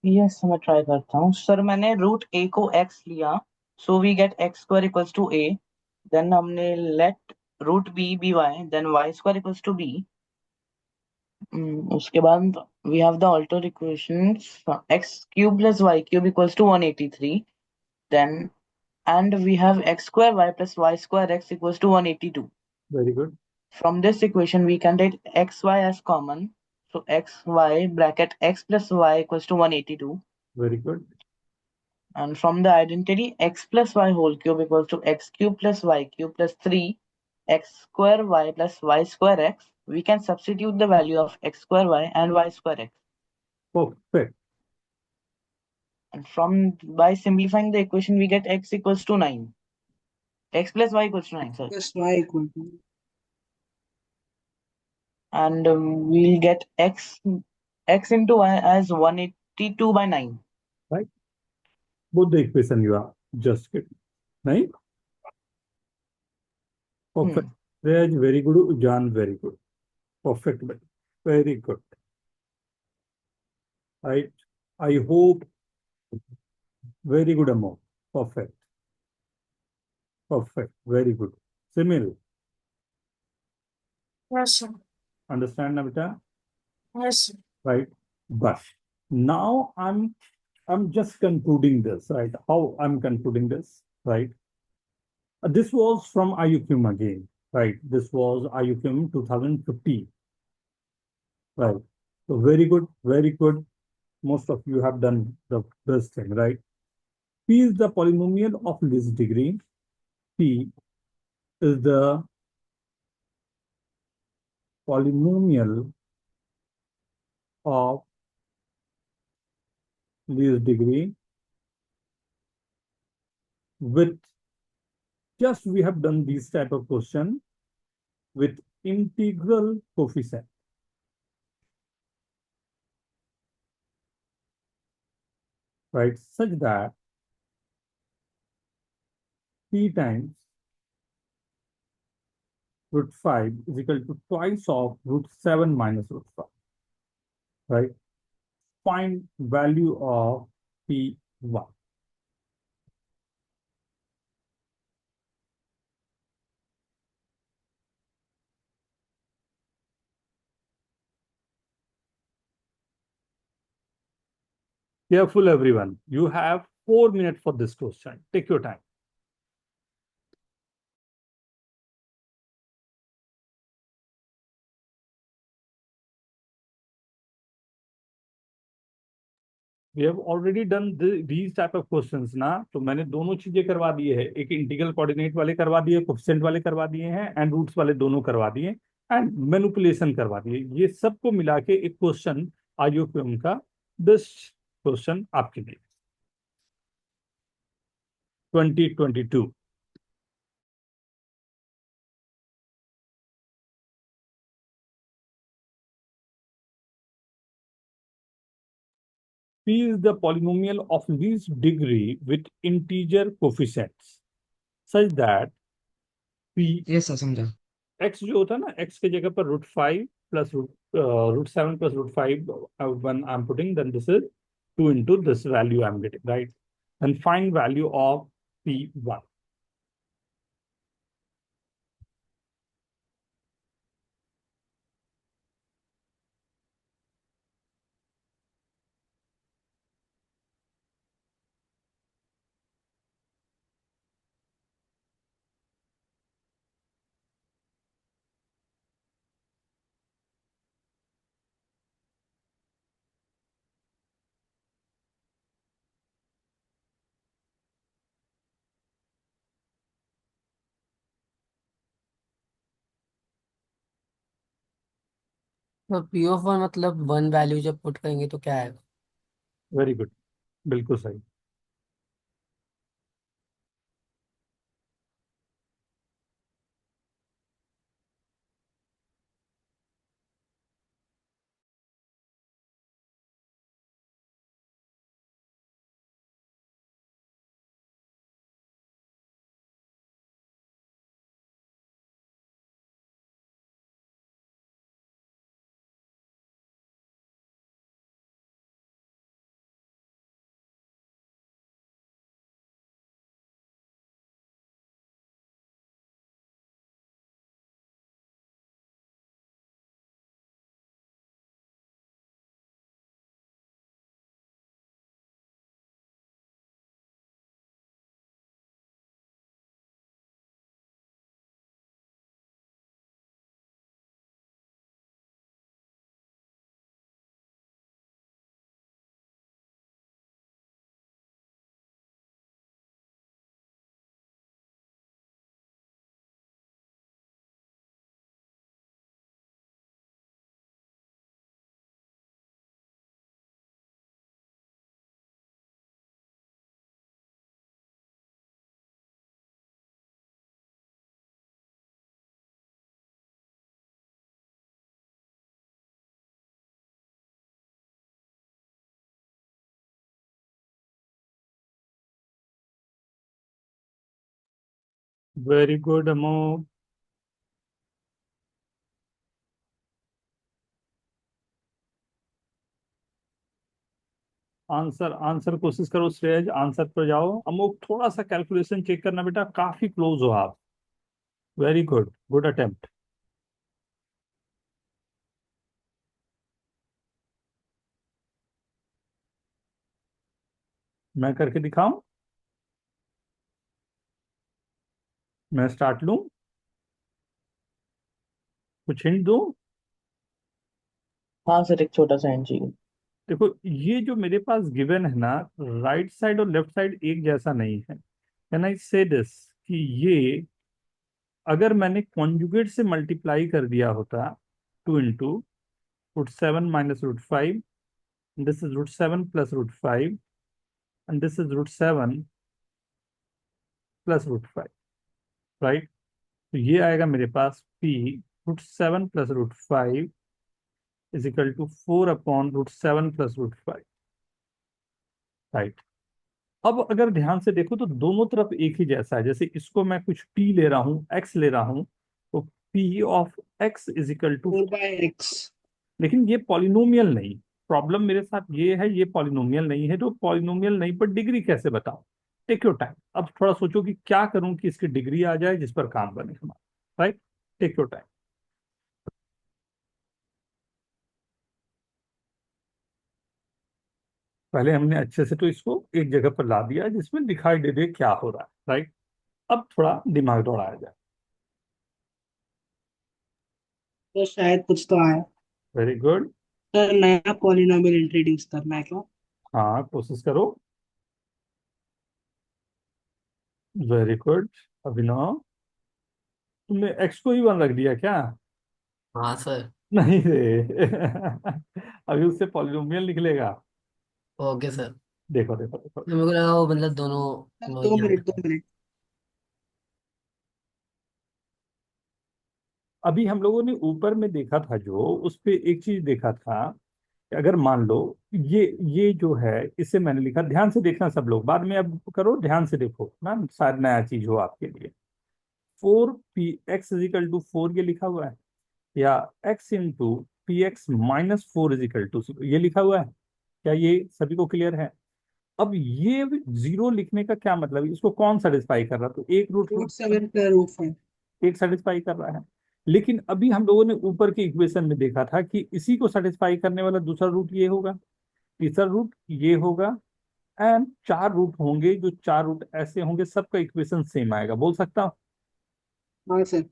यस मैं ट्राई करता हूँ सर। मैंने रूट ए को x लिया, so we get x square equals to a। Then हमने let root b be y, then y square equals to b। उसके बाद we have the alter equations x cube plus y cube equals to 183। Then and we have x square y plus y square x equals to 182. Very good. From this equation, we can take xy as common. So xy bracket x plus y equals to 182. Very good. And from the identity, x plus y whole cube equals to x cube plus y cube plus 3 x square y plus y square x. We can substitute the value of x square y and y square x. Perfect. And by simplifying the equation, we get x equals to 9. X plus y equals to 9, sorry. Plus y equal to And we'll get x into y as 182 by 9. Right, both the equation you are just get. नहीं, perfect. रेज very good. Ujan very good. Perfect, very good. Right, I hope very good amount. Perfect, perfect, very good. Simil, Yes, sir. understand now, beta? Yes, sir. Right? But now I'm just concluding this, right? How I'm concluding this, right? This was from IUCUM again, right? This was IUCUM 2015, right? So very good, very good. Most of you have done this thing, right? P is the polynomial of least degree. P is the polynomial of least degree with just we have done these type of question with integral coefficient, right? Such that p times root 5 is equal to twice of root 7 minus root 5, right? Find value of p1. Careful everyone, you have 4 minutes for this question. Take your time. We have already done these type of questions ना, तो मैंने दोनों चीजें करवा दी है। एक integral coordinate वाले करवा दिए, कोफिशिएंट वाले करवा दिए हैं, एंड रूट्स वाले दोनों करवा दिए, एंड मैनिपुलेशन करवा दिए। ये सबको मिला के एक क्वेश्चन आईयूक्यूएम का 10 क्वेश्चन आपके लिए 2022। P is the polynomial of least degree with integer coefficients such that P yes sir समझा। x जो होता है ना, x के जगह पर √5 plus √7 plus √5 when I'm putting, then this is 2 into this value I'm getting, right? And find value of P1. तो P of one मतलब वन वैल्यू जब पुट करेंगे तो क्या आएगा? वेरी गुड, बिल्कुल सही। Very good Amok. Answer answer कोशिश करो श्रेयज, आंसर पर जाओ। अमोक थोड़ा सा कैलकुलेशन चेक करना बेटा, काफी क्लोज हो आप। Very good, good attempt. मैं करके दिखाऊं? मैं स्टार्ट लूं? कुछ हिंट दूं? हाँ सर, एक छोटा सा हिंट चाहिए। देखो, ये जो मेरे पास गिवन है ना, राइट साइड और लेफ्ट साइड एक जैसा नहीं है। कैन आई से दिस कि ये अगर मैंने कॉन्जुगेट से मल्टीप्लाई कर दिया होता, 2 into √7 minus √5, this is √7 plus √5, and this is √7 plus √5, right? तो ये आएगा मेरे पास p √7 plus √5 is equal to 4/√7 plus √5, right? अब अगर ध्यान से देखो तो दोनों तरफ एक ही जैसा है। जैसे इसको मैं कुछ p ले रहा हूँ, x ले रहा हूँ, तो p of x is equal to, 4/x। लेकिन ये पॉलिनोमियल नहीं। प्रॉब्लम मेरे साथ ये है, ये पॉलिनोमियल नहीं है। तो पॉलिनोमियल नहीं पर डिग्री कैसे बताओ? Take your time. अब थोड़ा सोचो कि क्या करूं कि इसकी डिग्री आ जाए जिस पर काम बने हमारा, राइट? Take your time. पहले हमने अच्छे से तो इसको एक जगह पर ला दिया जिसमें दिखाई दे दे क्या हो रहा है, राइट? अब थोड़ा दिमाग दौड़ाया जाए। तो शायद कुछ तो आया। Very good. सर नया पॉलिनोमियल इंट्रोड्यूस करना है क्या? हाँ, कोशिश करो। Very good. अभिनव, तुमने एक्स को ही 1 रख दिया क्या? हाँ सर। नहीं रे। अभी उससे पॉलिनोमियल निकलेगा। Okay sir. देखो देखो देखो। तो मेरे को लगा वो मतलब दोनों सर वो 2 मिनट यहाँ 2 मिनट। अभी हम लोगों ने ऊपर में देखा था, जो उस पे एक चीज देखा था कि अगर मान लो ये जो है इसे मैंने लिखा, ध्यान से देखना सब लोग, बाद में अब करो, ध्यान से देखो ना, शायद नया चीज हो आपके लिए। 4px = 4 ये लिखा हुआ है, या x × px - 4 = 0 ये लिखा हुआ है। क्या ये सभी को क्लियर है? अब ये 0 लिखने का क्या मतलब है? इसको कौन सेटिस्फाई कर रहा है? तो एक रूट √7 + √5। एक सेटिस्फाई कर रहा है। लेकिन अभी हम लोगों ने ऊपर के इक्वेशन में देखा था कि इसी को सेटिस्फाई करने वाला दूसरा रूट ये होगा, तीसरा रूट ये होगा, एंड 4 रूट होंगे। जो 4 रूट ऐसे होंगे, सबका इक्वेशन सेम आएगा। बोल सकता हूँ? हाँ सर।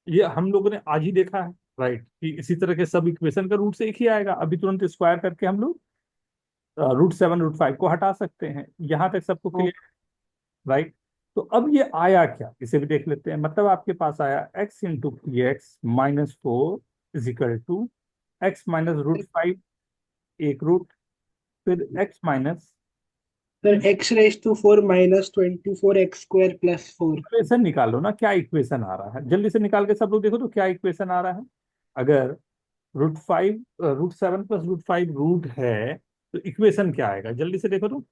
ये हम लोगों ने आज ही देखा है, राइट? कि इसी तरह के सब इक्वेशन का रूट से एक ही आएगा। अभी तुरंत स्क्वायर करके हम लोग √7 √5 को हटा सकते हैं। यहाँ तक सबको क्लियर, राइट? तो अब ये आया क्या, इसे भी देख लेते हैं। मतलब आपके पास आया x × px - 4 = x minus root 5 एक रूट, फिर x minus, sir x⁴ minus 24x² plus 4। Equation निकालो ना, क्या इक्वेशन आ रहा है, जल्दी से निकाल के सब लोग देखो तो क्या इक्वेशन आ रहा है। अगर √7 प्लस √5 रूट है तो इक्वेशन क्या आएगा, जल्दी से देखो तो।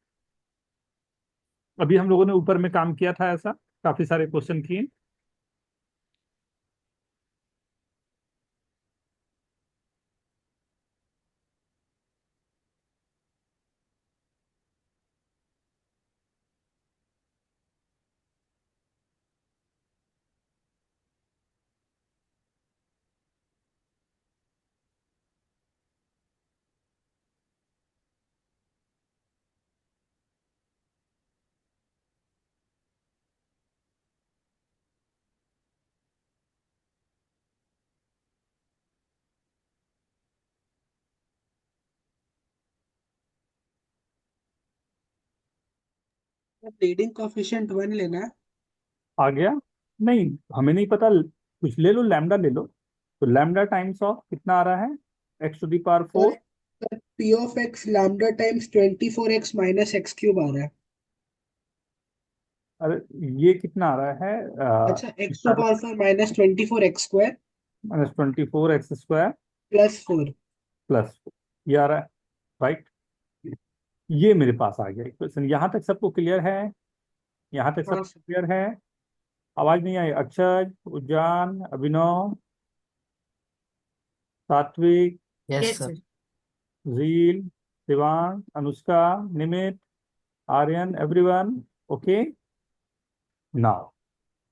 अभी हम लोगों ने ऊपर में काम किया था, ऐसा काफी सारे क्वेश्चन किए। लीडिंग कोएफिशिएंट 1 लेना है। आ गया? नहीं, हमें नहीं पता, कुछ ले लो, लैम्डा ले लो। तो लैम्डा टाइम्स ऑफ कितना आ रहा है, x⁴। Sir p of x lambda times 24x minus x³ आ रहा है। अरे ये कितना आ रहा है, अच्छा x⁴ minus 24x² -24x² plus 4। Plus, ये आ रहा है, राइट। ये मेरे पास आ गया इक्वेशन। यहाँ तक सबको क्लियर है? यहाँ तक हाँ सबको क्लियर है? आवाज नहीं आई? अक्षय, उजान, अभिनव, सात्विक, Yes, यस sir. सर। झील, शिवांश, अनुष्का, निमित, आर्यन, एवरीवन ओके नाउ।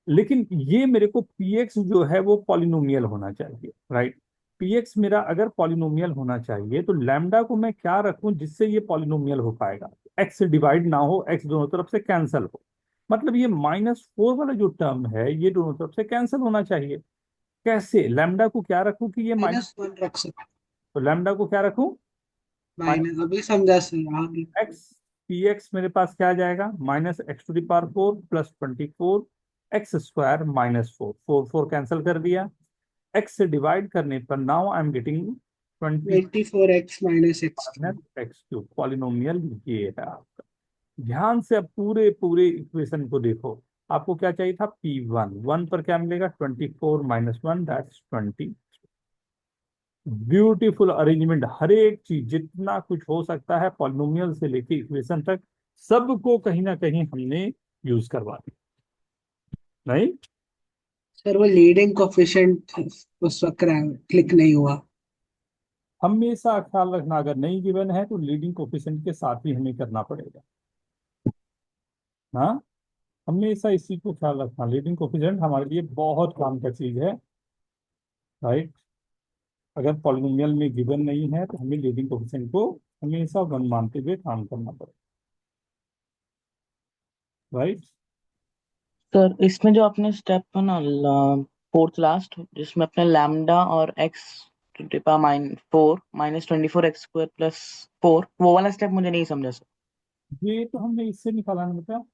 लेकिन ये मेरे को px जो है वो पॉलिनोमियल होना चाहिए, राइट। px मेरा अगर पॉलिनोमियल होना चाहिए तो लैम्डा को मैं क्या रखूं जिससे ये पॉलिनोमियल हो पाएगा, x से डिवाइड ना हो, x दोनों तरफ से कैंसल हो। मतलब ये -4 वाला जो टर्म है ये दोनों तरफ से कैंसल होना चाहिए। कैसे? लैम्डा को क्या रखूं कि ये माइनस, -1 रख सकते। तो लैम्डा को क्या रखूं, माइनस अभी समझा सर आगे। x, px मेरे पास क्या आ जाएगा, -x⁴ प्लस 24 x² -4, 4 कैंसिल कर दिया, x से डिवाइड करने पर now I am getting 20 24x minus x³। x³ polynomial ये है आपका। ध्यान से अब पूरे पूरे इक्वेशन को देखो। आपको क्या चाहिए था, p1, 1 पर क्या मिलेगा, 24 - 1 दैट्स 20। ब्यूटीफुल अरेंजमेंट, हर एक चीज जितना कुछ हो सकता है पॉलिनोमियल से लेके इक्वेशन तक सबको कहीं ना कहीं हमने यूज करवा दी, नहीं? सर वो लीडिंग कोएफिशिएंट उस वक्त क्लिक नहीं हुआ। हमेशा ख्याल रखना, अगर नहीं गिवन है तो लीडिंग कोफिशिएंट के साथ ही हमें करना पड़ेगा। हाँ, हमेशा इसी को ख्याल रखना, लीडिंग कोफिशिएंट हमारे लिए बहुत काम का चीज है, राइट। अगर पॉलिनोमियल में गिवन नहीं है तो हमें लीडिंग कोफिशिएंट को हमेशा 1 मानते हुए काम करना पड़ेगा, राइट। सर इसमें जो आपने स्टेप है ना, फोर्थ लास्ट, जिसमें अपने लैम्डा और x⁴ माइनस 24x² प्लस 4, वो वाला स्टेप मुझे नहीं समझा सर। ये तो हमने इससे निकाला ना बेटा,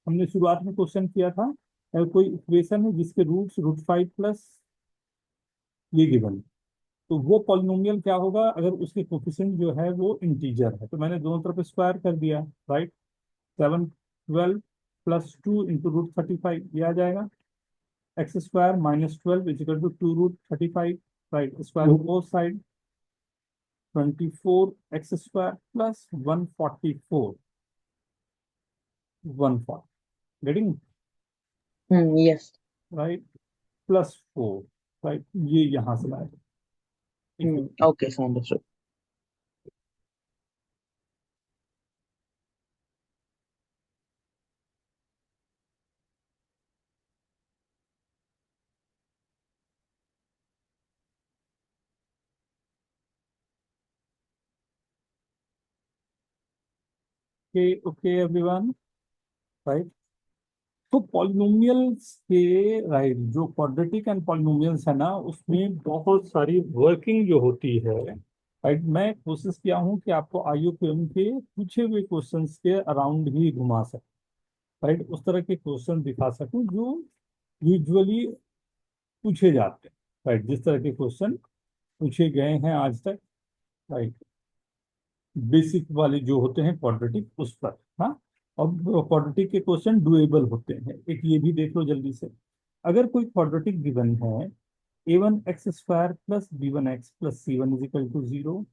हमने शुरुआत में क्वेश्चन किया था, कोई इक्वेशन है जिसके रूट्स √5 प्लस ये गिवन, तो वो पॉलिनोमियल क्या होगा अगर उसके कोफिशिएंट जो है वो इंटीजर है, तो मैंने दोनों तरफ स्क्वायर कर दिया, राइट। 7 12 प्लस 2 इंटू √35 ये आ जाएगा, x² -12 is equal to 2 √35, right. Square both side, 24x² plus 144, 140, getting, yes. Right, plus 4, right. ये यहां से लाए, okay sir, understood. Okay okay everyone, right. तो पॉलिनोमियल्स के, राइट, जो क्वाड्रेटिक एंड पॉलिनोमियल्स है ना उसमें बहुत सारी वर्किंग जो होती है, राइट। मैं कोशिश किया हूं कि आपको IUPAC के पूछे हुए क्वेश्चंस के अराउंड ही घुमा सकूं, राइट। उस तरह के क्वेश्चन दिखा सकूं जो यूजुअली पूछे जाते हैं, राइट। जिस तरह के क्वेश्चन पूछे गए हैं आज तक, राइट, बेसिक वाले जो होते हैं क्वाड्रेटिक उस पर। हाँ, अब क्वाड्रेटिक के क्वेश्चन डुएबल होते हैं। एक ये भी देख लो जल्दी से। अगर कोई क्वाड्रेटिक गिवन है, a1x² plus b1x plus c1 is equal to 0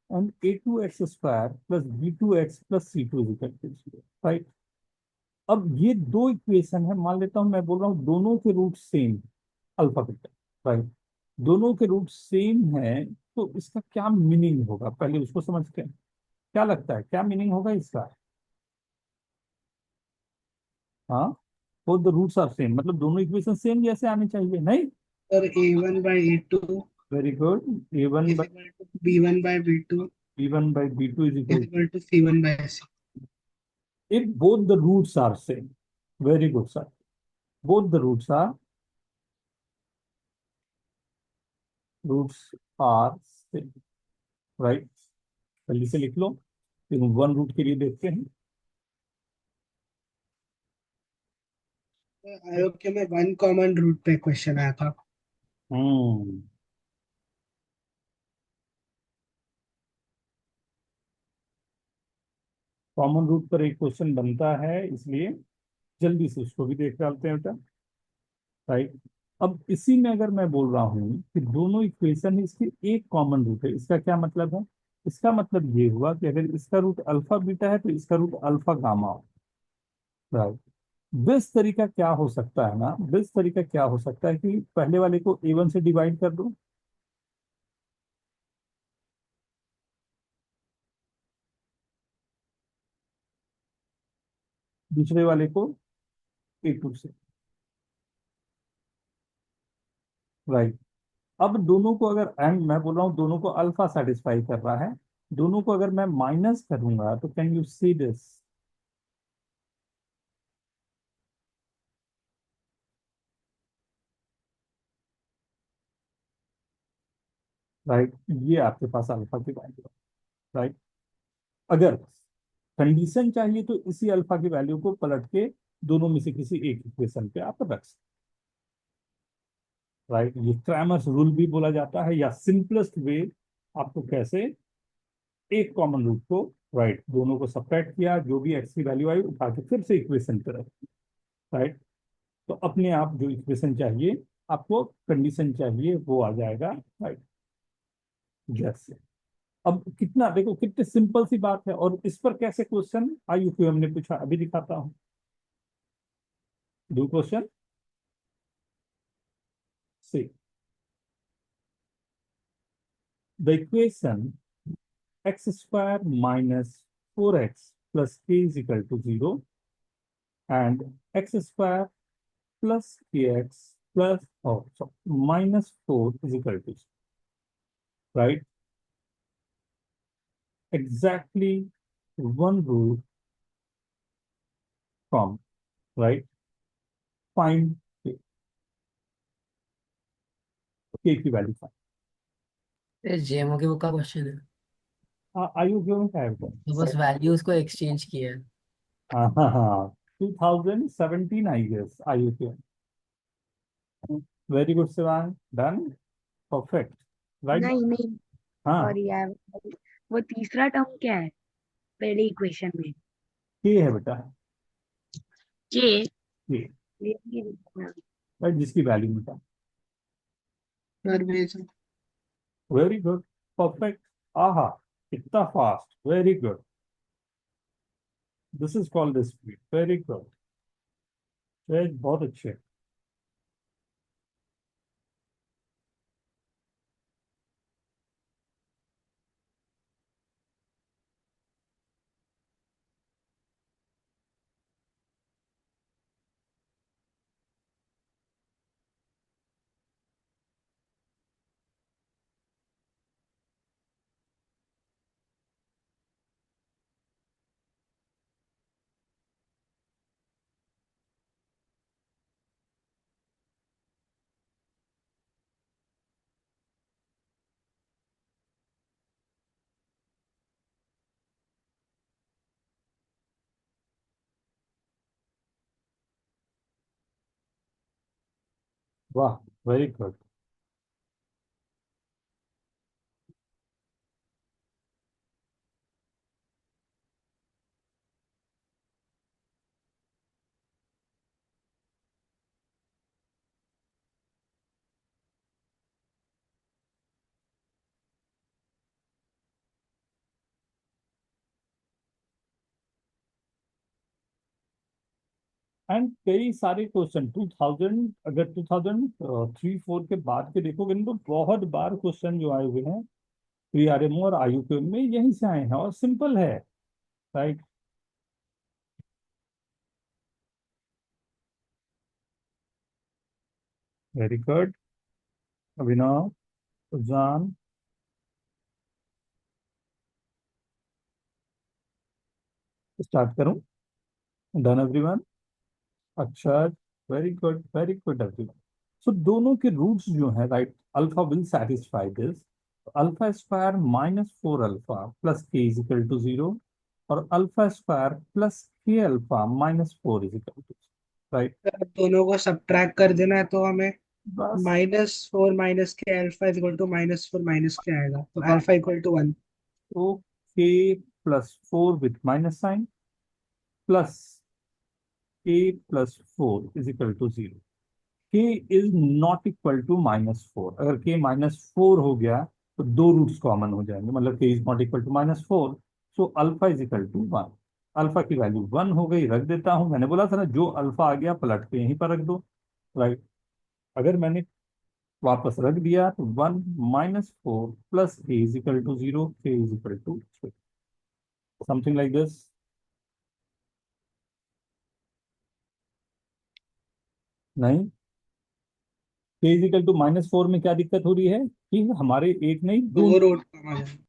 and a2x² plus b2x plus c2 is equal to 0, right. अब ये दो इक्वेशन है, मान लेता हूं मैं बोल रहा हूँ दोनों के root same, alpha beta, right, दोनों के रूट सेम है, तो इसका क्या मीनिंग होगा पहले उसको समझते हैं। क्या लगता है क्या मीनिंग होगा इसका? हाँ, both the roots are same, मतलब दोनों इक्वेशन सेम जैसे आने चाहिए, नहीं? और a1/a2 very good. a1 is by equal to b1/b2 b1 by b2 is is equal equal to c1/c. if both the roots are same. Very good, sir. Both the roots are same, right? जल्दी से लिख लो, फिर one root के लिए देखते हैं। आयोग्य में one common root पे क्वेश्चन आया था। हम्म कॉमन रूट पर एक क्वेश्चन बनता है, इसलिए जल्दी से उसको भी देख डालते हैं बेटा, राइट। अब इसी में अगर मैं बोल रहा हूँ कि दोनों इक्वेशन है, इसकी एक कॉमन रूट है, इसका क्या मतलब है? इसका मतलब ये हुआ कि अगर इसका रूट अल्फा बीटा है तो इसका रूट अल्फा गामा हो, राइट। बेस्ट तरीका क्या हो सकता है ना, बेस्ट तरीका क्या हो सकता है कि पहले वाले को a1 से डिवाइड कर दो, दूसरे वाले को a2 से, राइट। अब दोनों को अगर, एंड मैं बोल रहा हूँ दोनों को अल्फा सेटिस्फाई कर रहा है, दोनों को अगर मैं माइनस करूंगा तो can you see this, right. ये आपके पास अल्फा की वैल्यू, राइट। अगर कंडीशन चाहिए तो इसी अल्फा की वैल्यू को पलट के दोनों में से किसी एक इक्वेशन पे आप रख सकते, राइट। ये क्रैमर्स रूल भी बोला जाता है, या सिंपलेस्ट वे आपको कैसे एक कॉमन रूट को, राइट, दोनों को सबट्रैक्ट किया, जो भी एक्स की वैल्यू आई उठा के फिर से इक्वेशन पे रख, राइट। तो अपने आप जो इक्वेशन चाहिए आपको, कंडीशन चाहिए वो आ जाएगा, राइट, जैसे। अब कितना देखो, कितने सिंपल सी बात है, और इस पर कैसे क्वेश्चन आई क्यों हमने पूछा, अभी दिखाता हूं। दो क्वेश्चन से the equation x² minus 4x plus k is equal to 0 and x² plus kx plus minus 4 is equal to 0, right? Exactly one root from, right? Find k की वैल्यू फाइंड। ये जेएमओ की बुक का question है, आयु क्यों है तो बस वैल्यूज को एक्सचेंज किया है। हाँ हाँ हाँ, 2017 आई गेस आयु क्यों। Very good Shivang, done, perfect, right. नहीं नहीं, हाँ, सॉरी यार, वो तीसरा टर्म क्या है पहले इक्वेशन में? के है बेटा, के के, ये राइट, जिसकी वैल्यू बेटा। सर्वेशन। वेरी गुड, परफेक्ट, आहा, इतना fast, very good, this is called speed, very good, बहुत अच्छे। वाह, वेरी गुड। एंड कई सारे क्वेश्चन 2000, अगर 2003-4 के बाद के देखोगे ना, तो बहुत बार क्वेश्चन जो आए हुए हैं प्री आरएमओ और आईयूपीएम में यहीं से आए हैं और सिंपल है, राइट। वेरी गुड अभिनव, उजान, स्टार्ट करूं? Done everyone? Akshar, very good everyone. So दोनों के रूट्स जो है, right, alpha will satisfy this. Alpha square -4 alpha plus K is equal to 0, और alpha square plus K alpha -4 is equal to, right. अगर दोनों को subtract कर देना है तो हमें बस -4 minus K alpha is equal to -4 minus K आएगा, तो बस अल्फा इक्वल टू 1। तो के +4 विथ माइनस साइन प्लस के +4 is equal to 0। K is not equal to -4। अगर के -4 हो गया तो दो रूट्स कॉमन हो जाएंगे, मतलब K is not equal to -4, so alpha is equal to 1। Alpha की वैल्यू 1 हो गई, रख देता हूं। मैंने बोला था ना, जो अल्फा आ गया पलट के यहीं पर रख दो, राइट। अगर मैंने वापस रख दिया तो 1 -4 plus K is equal to 0, K is equal to 3, something like this. नहीं, के इज इक्वल टू -4 में क्या दिक्कत हो रही है कि हमारे एक नहीं दो, दो रूट कम आ जाएगा।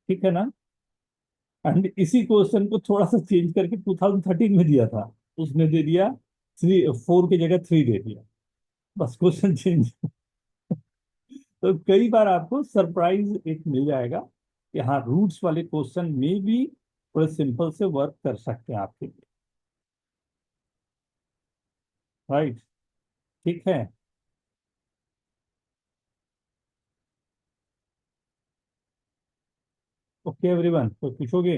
ठीक है ना। एंड इसी क्वेश्चन को थोड़ा सा चेंज करके 2013 में दिया था, उसने दे दिया 4 की जगह 3 दे दिया, बस क्वेश्चन चेंज। तो कई बार आपको सरप्राइज एक मिल जाएगा कि हाँ, रूट्स वाले क्वेश्चन में भी थोड़े सिंपल से वर्क कर सकते हैं आपके लिए, राइट। ठीक है। ओके एवरीवन, तो पूछोगे?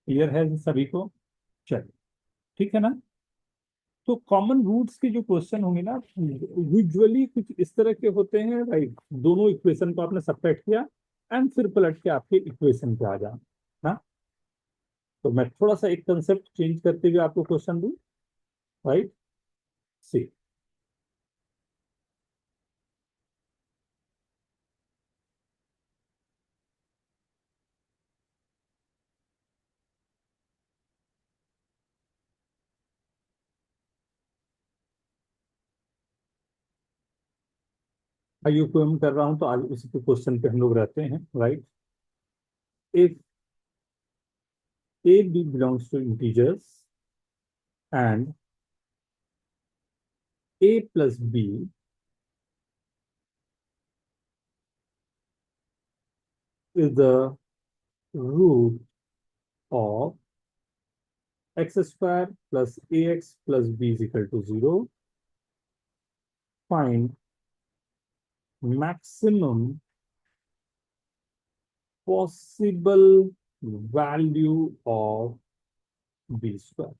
क्लियर है सभी को? चलिए, ठीक है ना। तो कॉमन रूट्स के जो क्वेश्चन होंगे ना, यूजुअली कुछ इस तरह के होते हैं, राइट। दोनों इक्वेशन को आपने सबट्रैक्ट किया एंड फिर पलट के आपके इक्वेशन पे आ जाना ना। तो मैं थोड़ा सा एक कंसेप्ट चेंज करते हुए आपको क्वेश्चन दूं, राइट। सी, आइए को हम कर रहा हूं, तो आज उसी के क्वेश्चन पे हम लोग रहते हैं, right. If a b belongs to integers and a plus b is the root of x square plus ax plus b is equal to 0, find maximum possible value of b square।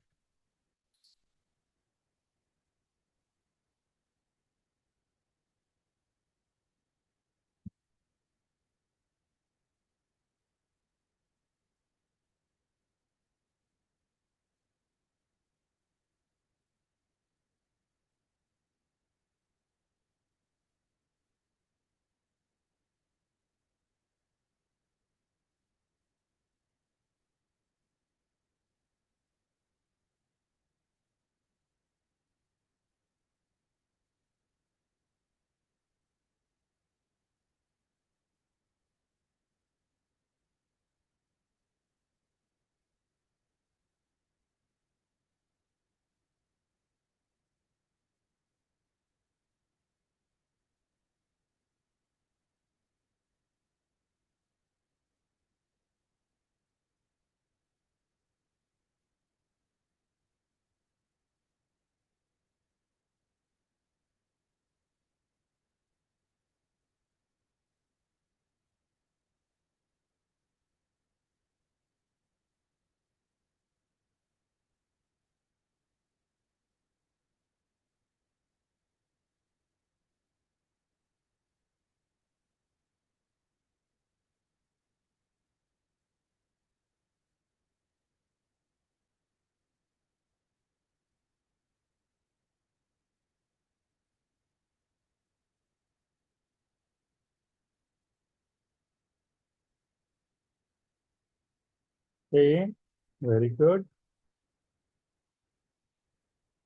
A, very good.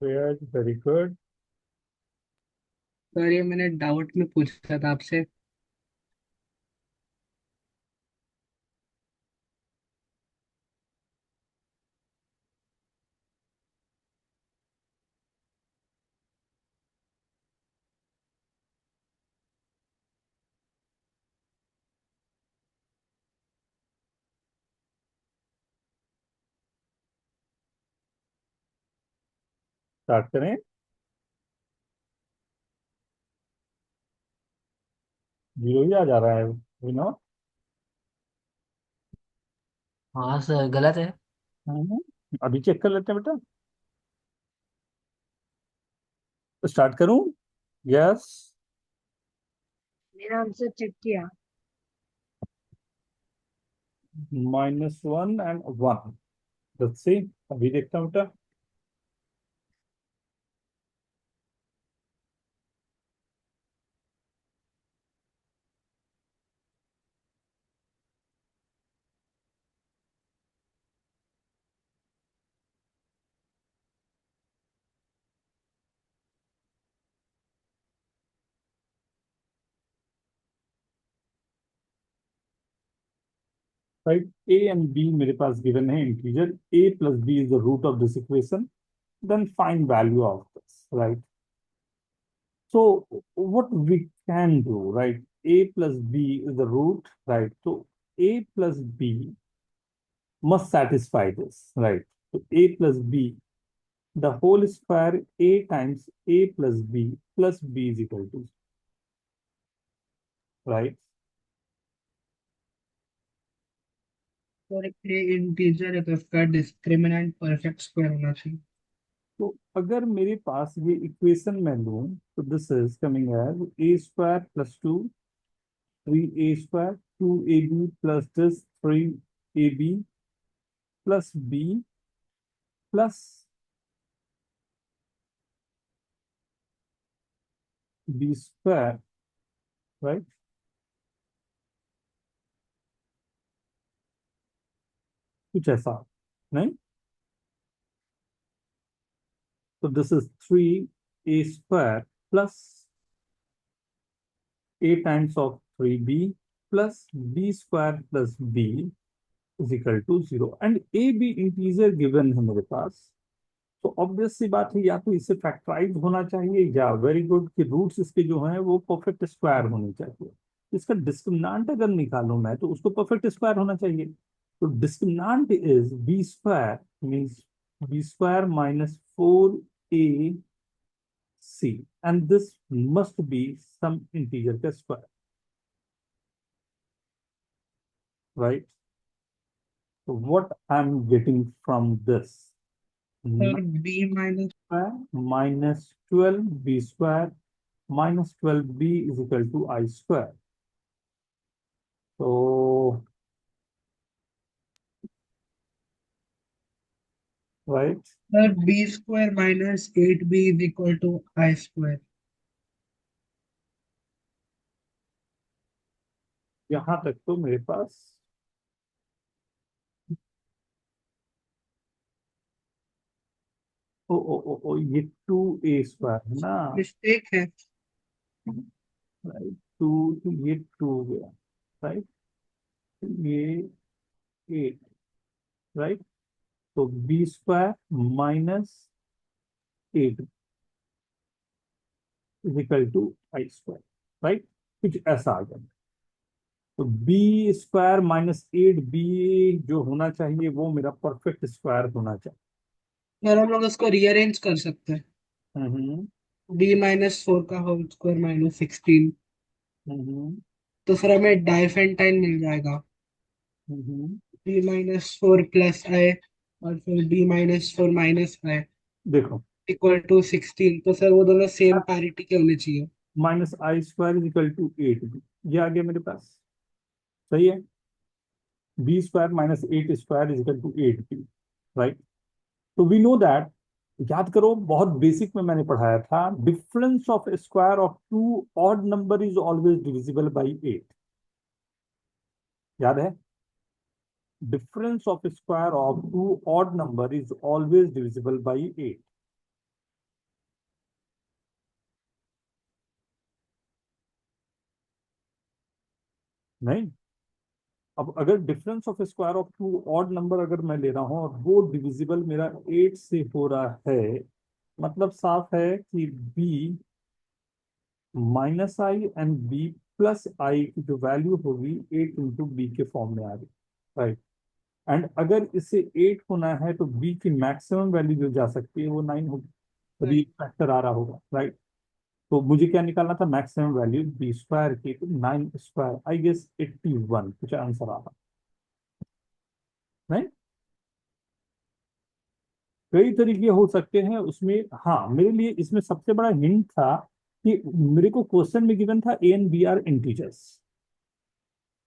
Very good. Sir ये मैंने doubt में पूछा था आपसे। Start करें। Zero ही आ जा रहा है विनोद। हाँ सर गलत है। अभी चेक कर लेते हैं बेटा। स्टार्ट करूं? यस। मेरा आंसर चेक किया। -1 and 1। Let's see. अभी देखता हूं बेटा। राइट, ए एंड बी मेरे पास गिवन है integer. a plus b is the root of this equation, then find value of this, right? So what we can do, right? A plus b is the root, right? So a plus b must satisfy this, right? So a plus b, the whole square, a times a plus b is equal to, right? और ये integer है तो इसका discriminant perfect square होना चाहिए। तो अगर मेरे पास ये इक्वेशन में लूं तो this is coming as a² + 2 3a² 2ab plus this 3ab plus b plus b², right? कुछ ऐसा नहीं। तो this is 3a² plus a times of 3b plus b² plus b is equal to 0 and a b integer given है मेरे पास। तो obvious सी बात है, या तो इसे फैक्टराइज होना चाहिए या वेरी गुड कि रूट्स इसके जो हैं वो परफेक्ट स्क्वायर होने चाहिए। इसका डिस्क्रिमिनांट अगर निकालूं मैं तो उसको परफेक्ट स्क्वायर होना चाहिए। तो discriminant is b² means b² minus 4ac and this must be some integer का square, right? So what I'm getting from this, sir b minus minus 12b² minus 12b is equal to I². So, right, sir b square minus 8b is equal to I square. यहाँ तक तो मेरे पास ओ ये 2a² है ना, mistake है। Right? 2 तो ये 2 गया, राइट? ये 8, राइट? तो b² minus 8 is equal to I², right? कुछ ऐसा आ गया। तो b² minus 8b जो होना चाहिए वो मेरा परफेक्ट स्क्वायर होना चाहिए। सर हम लोग इसको रीअरेंज कर सकते हैं। हम्म b माइनस 4 का होल स्क्वायर माइनस 16, हम्म तो फिर हमें डाइफेंटाइन मिल जाएगा। हम्म b माइनस 4 प्लस आई और फिर b माइनस 4 माइनस आई देखो, इक्वल टू 16, तो सर वो दोनों सेम पैरिटी के होने चाहिए। -I² is equal to 8b, ये आ गया मेरे पास, सही है। b² minus 8² is equal to 8b, right? तो वी नो दैट, याद करो बहुत बेसिक में मैंने पढ़ाया था, difference of square of two odd number is always divisible by 8, याद है? difference of square of two odd number is always divisible by 8. नहीं, अब अगर difference of square of two odd number अगर मैं ले रहा हूं और वो डिविजिबल मेरा 8 से हो रहा है, मतलब साफ है कि b minus i and b plus i की जो वैल्यू होगी 8 इंटू बी के फॉर्म में आ रही, राइट। एंड अगर इसे 8 होना है तो b की मैक्सिमम वैल्यू जो जा सकती है वो 9 होगी, तभी फैक्टर आ रहा होगा, राइट। तो मुझे क्या निकालना था, मैक्सिमम वैल्यू बी स्क्वायर की, तो 9 स्क्वायर आई गेस 81 कुछ आंसर आ रहा, नहीं। कई तरीके हो सकते हैं उसमें। हाँ, मेरे लिए इसमें सबसे बड़ा हिंट था कि मेरे को क्वेश्चन में गिवन था A and B are integers,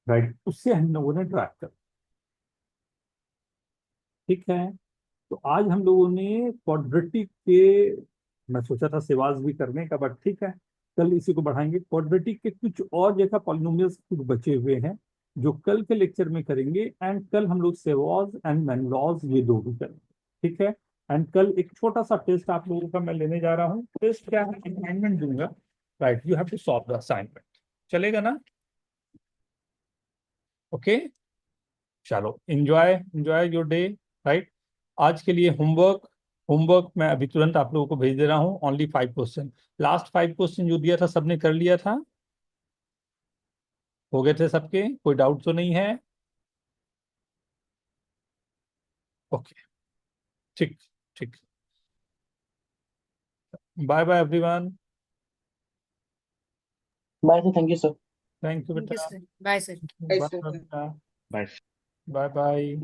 right, उससे हम लोगों ने ट्रैक कर, ठीक है। तो आज हम लोगों ने क्वाड्रेटिक के, मैं सोचा था सेवाज भी करने का, बट ठीक है, कल इसी को बढ़ाएंगे। क्वाड्रेटिक के कुछ और जैसा पॉलिनोमियल्स कुछ बचे हुए हैं जो कल के लेक्चर में करेंगे, एंड कल हम लोग सेवाज एंड मैनलॉज ये दो भी करेंगे, ठीक है। एंड कल एक छोटा सा टेस्ट आप लोगों का मैं लेने जा रहा हूँ। टेस्ट क्या है, असाइनमेंट दूंगा, right, you have to solve the assignment, चलेगा ना? ओके, चलो, enjoy enjoy your day, right. आज के लिए होमवर्क होमवर्क मैं अभी तुरंत आप लोगों को भेज दे रहा हूँ। ओनली 5 क्वेश्चन, लास्ट 5 क्वेश्चन जो दिया था सबने कर लिया था, हो गए थे सबके, कोई डाउट तो नहीं है? ओके, ठीक ठीक, bye bye everyone, Bye, sir. Thank you, sir. Thank you Thank you, बेटा, sir. Bye, sir. बाय बेटा, Bye. Bye bye.